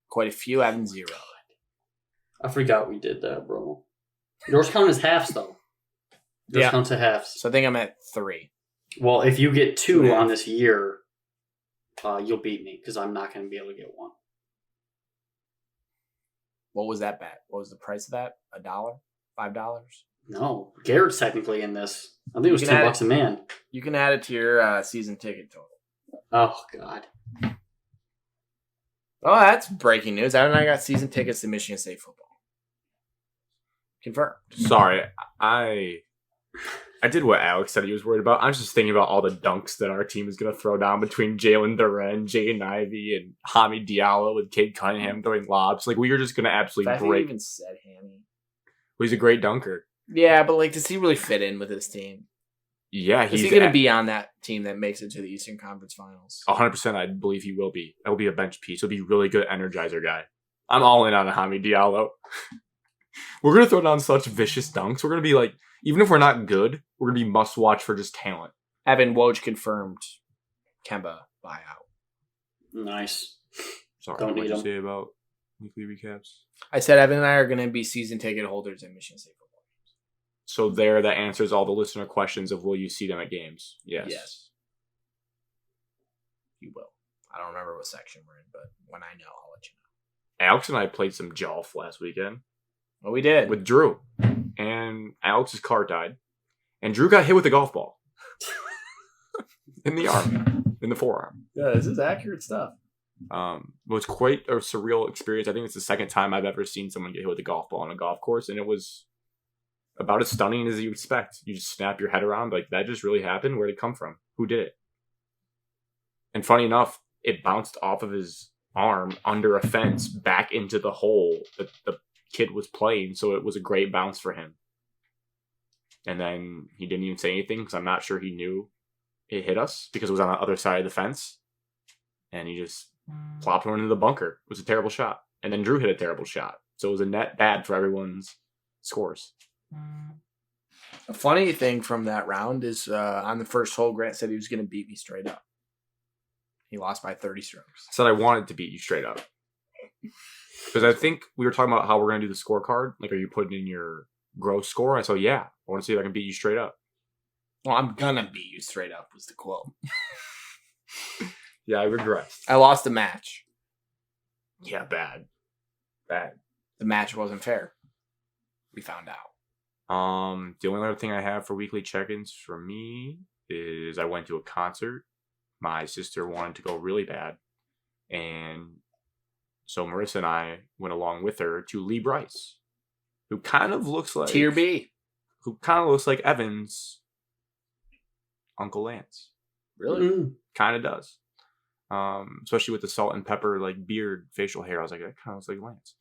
quite a few, Evan 0. I forgot we did that, bro. Yours count as halves, though. Yours counts as halves. So I think I'm at 3. Well, if you get 2 on this year, you'll beat me because I'm not going to be able to get 1. What was that bet? What was the price of that? $1? $5? No, Garrett's technically in this. I think it was $10 a man. You can add it to your season ticket total. Oh God. Oh, that's breaking news. Evan and I got season tickets to Michigan State football. Confirmed. Sorry, I did what Alex said he was worried about. I'm just thinking about all the dunks that our team is going to throw down between Jalen Duren, Jaden Ivey, and Hamid Diallo with Cade Cunningham throwing lobs. Like, we are just going to absolutely break. He even said Hammy. Well, he's a great dunker. Yeah, but does he really fit in with his team? Yeah, Is he going to be on that team that makes it to the Eastern Conference Finals? 100%, I believe he will be. He'll be a bench piece. He'll be a really good energizer guy. I'm all in on Hamid Diallo. We're going to throw down such vicious dunks. We're going to be even if we're not good, we're going to be must-watch for just talent. Evan Woj confirmed Kemba buyout. Nice. Sorry, what did you say about weekly recaps? I said Evan and I are going to be season ticket holders in Michigan State football games. So that answers all the listener questions of will you see them at games? Yes. You will. I don't remember what section we're in, but when I know, I'll let you know. Alex and I played some golf last weekend. Well, we did. With Drew. And Alex's car died. And Drew got hit with a golf ball. In the arm. In the forearm. Yeah, this is accurate stuff. It was quite a surreal experience. I think it's the second time I've ever seen someone get hit with a golf ball on a golf course. And it was about as stunning as you expect. You just snap your head around. That just really happened? Where'd it come from? Who did it? And funny enough, it bounced off of his arm under a fence back into the hole that the kid was playing, so it was a great bounce for him. And then he didn't even say anything because I'm not sure he knew it hit us because it was on the other side of the fence. And he just plopped one into the bunker. It was a terrible shot. And then Drew hit a terrible shot. So it was a net bad for everyone's scores. A funny thing from that round is on the first hole, Grant said he was going to beat me straight up. He lost by 30 strokes. I said I wanted to beat you straight up. Because I think we were talking about how we're going to do the scorecard. Are you putting in your gross score? I said, yeah. I want to see if I can beat you straight up. Well, I'm going to beat you straight up was the quote. Yeah, I regressed. I lost the match. Yeah, bad. The match wasn't fair. We found out. The only other thing I have for weekly check-ins for me is I went to a concert. My sister wanted to go really bad. And so Marissa and I went along with her to Lee Bryce, who kind of looks like... Tier B. Who kind of looks like Evan's Uncle Lance. Really? Mm-hmm. Kind of does. Especially with the salt and pepper, beard, facial hair. I was like, that kind of looks like Lance.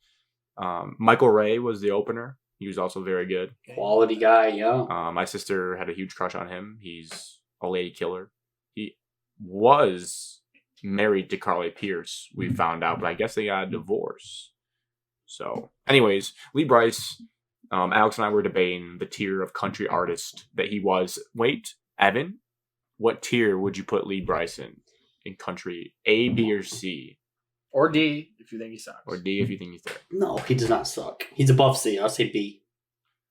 Michael Ray was the opener. He was also very good. Quality guy, yeah. My sister had a huge crush on him. He's a lady killer. He was married to Carly Pierce, we found out, but I guess they got a divorce. So, anyways, Lee Bryce, Alex and I were debating the tier of country artist that he was. Wait, Evan, what tier would you put Lee Brice in country? A, B, or C? Or D, if you think he sucks. Or D, if you think he's there. No, he does not suck. He's above C. I'll say B.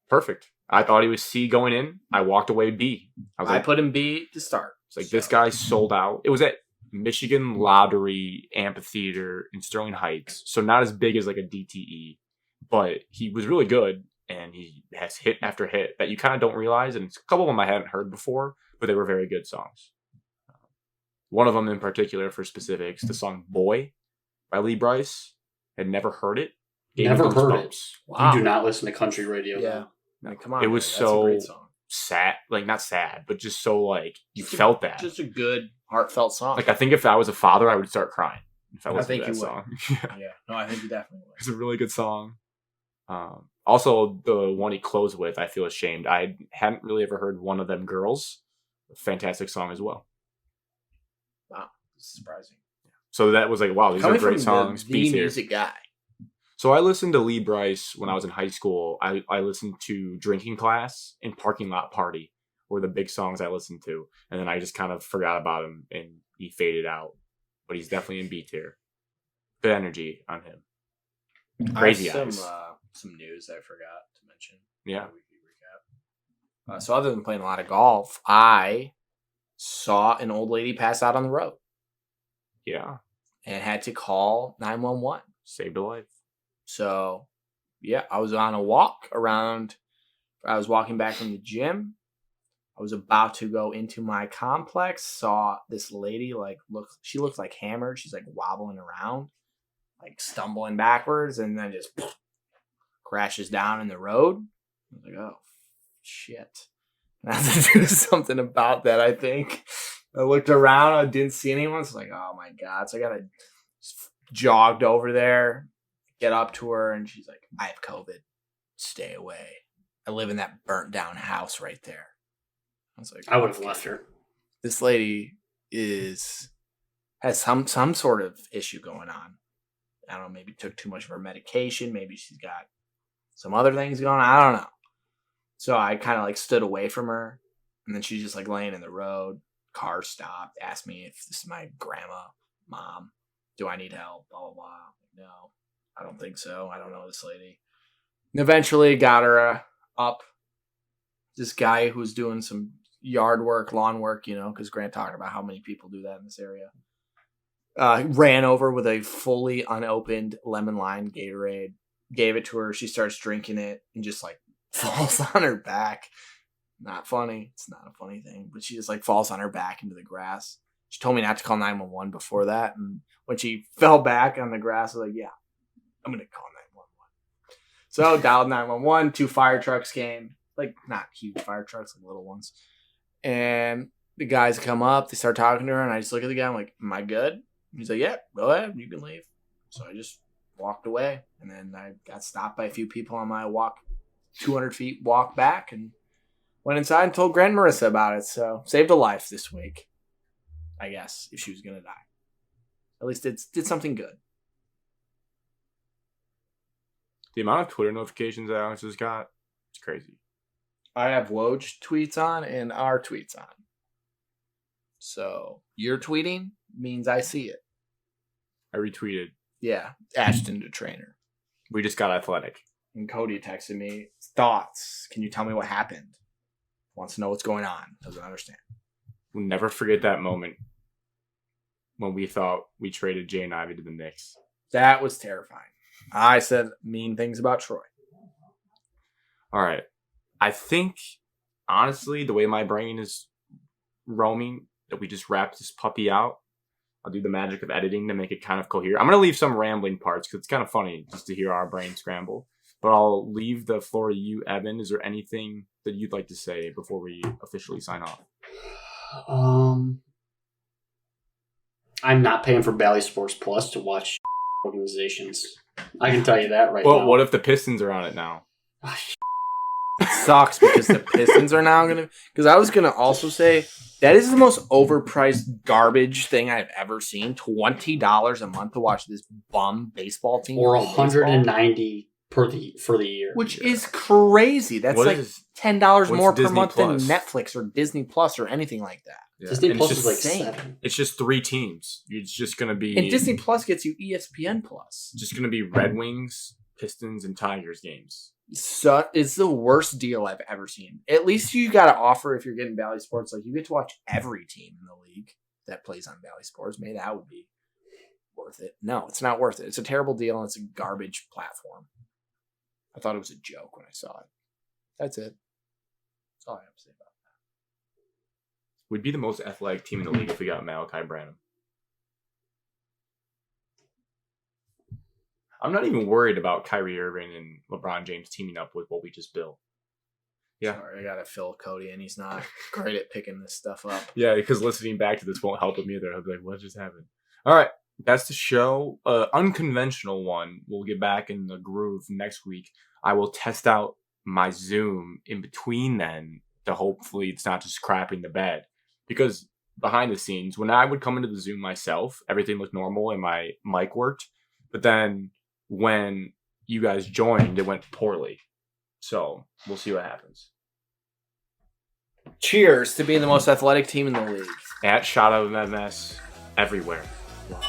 Perfect. I thought he was C going in. I walked away B. I put him B to start. It's like, this guy sold out. It was at Michigan Lottery Amphitheater in Sterling Heights. So not as big as like a DTE. But he was really good. And he has hit after hit that you kind of don't realize. And a couple of them I hadn't heard before. But they were very good songs. One of them in particular, for specifics, the song Boy by Lee Brice. Had never heard it. Never heard it. Wow. You do not listen to country radio. Yeah. Though. No, come on. It was man. That's a great so song. sad. Like, not sad, but just so, like, you felt that. Just a good, heartfelt song. Like, I think if I was a father, I would start crying if I listened to that you song. Yeah. No, I think you definitely would. It's a really good song. Also, the one he closed with, I feel ashamed. I hadn't really ever heard One of Them Girls. A fantastic song as well. Wow. This is surprising. So that was like, wow, these Coming are great from songs. The Beats here. music guy. So I listened to Lee Brice when I was in high school. I listened to Drinking Class and Parking Lot Party were the big songs I listened to. And then I just kind of forgot about him and he faded out. But he's definitely in B tier. Good energy on him. Crazy eyes. Some news I forgot to mention. Yeah. Recap. So other than playing a lot of golf, I saw an old lady pass out on the road. Yeah. And had to call 911. Saved a life. So, yeah, I was on a walk around. I was walking back from the gym. I was about to go into my complex. Saw this lady, she looked like hammered. She's like wobbling around, like stumbling backwards, and then just crashes down in the road. I was like, oh, shit. I have to do something about that, I think. I looked around. I didn't see anyone. So I was like, oh, my God. So I jogged over there. Get up to her, and she's like, I have COVID. Stay away. I live in that burnt down house right there. I was like, I would have left her. This lady has some sort of issue going on. I don't know, maybe took too much of her medication. Maybe she's got some other things going on. I don't know. So I kind of like stood away from her, and then she's just like laying in the road. Car stopped, asked me if this is my grandma, mom. Do I need help? Blah, blah, blah. No. I don't think so. I don't know this lady. And eventually got her up. This guy who's doing some yard work, lawn work, because Grant talked about how many people do that in this area. Ran over with a fully unopened lemon lime Gatorade. Gave it to her. She starts drinking it and just like falls on her back. Not funny. It's not a funny thing. But she just like falls on her back into the grass. She told me not to call 911 before that. And when she fell back on the grass, I was like, yeah. I'm going to call 911. So dialed 911. 2 fire trucks came. Like, not huge fire trucks, like little ones. And the guys come up. They start talking to her. And I just look at the guy. I'm like, am I good? And he's like, yeah, go ahead. You can leave. So I just walked away. And then I got stopped by a few people on my 200 feet walk back. And went inside and told Grand Marissa about it. So saved a life this week, I guess, if she was going to die. At least it did something good. The amount of Twitter notifications that Alex has got, it's crazy. I have Woj tweets on and our tweets on. So your tweeting means I see it. I retweeted. Yeah, Ashton to trainer. We just got athletic. And Cody texted me, thoughts. Can you tell me what happened? Wants to know what's going on. Doesn't understand. We'll never forget that moment when we thought we traded Jaden Ivey to the Knicks. That was terrifying. I said mean things about Troy. All right. I think, honestly, the way my brain is roaming, that we just wrap this puppy out. I'll do the magic of editing to make it kind of coherent. I'm going to leave some rambling parts because it's kind of funny just to hear our brain scramble. But I'll leave the floor to you, Evan. Is there anything that you'd like to say before we officially sign off? I'm not paying for Bally Sports Plus to watch organizations. I can tell you that right now. Well, what if the Pistons are on it now? It sucks because the Pistons are now going to... Because I was going to also say, that is the most overpriced garbage thing I've ever seen. $20 a month to watch this bum baseball team. Or $190 for the year. Which is crazy. That's What like is- $10 more per Disney month Plus? than Netflix or Disney Plus or anything like that. Yeah. Disney And Plus it's is just, like insane. 7. it's just 3 teams. It's just gonna be And Disney Plus gets you ESPN Plus. just gonna be Red Wings, Pistons, and Tigers games. So it's the worst deal I've ever seen. At least you got to offer if you're getting Valley Sports, like you get to watch every team in the league that plays on Valley Sports. Maybe that would be worth it. No, it's not worth it. It's a terrible deal and it's a garbage platform. I thought it was a joke when I saw it. That's it. That's all I have to say about it. We'd be the most athletic team in the league if we got Malachi Branham. I'm not even worried about Kyrie Irving and LeBron James teaming up with what we just built. Yeah. Sorry, I got to fill Cody and he's not great at picking this stuff up. Yeah, because listening back to this won't help him either. I'll be like, what just happened? All right, that's the show. Unconventional one. We'll get back in the groove next week. I will test out my Zoom in between then to hopefully it's not just crapping the bed. Because behind the scenes, when I would come into the Zoom myself, everything looked normal and my mic worked. But then when you guys joined, it went poorly. So we'll see what happens. Cheers to being the most athletic team in the league. At Shot of MS everywhere. Wow.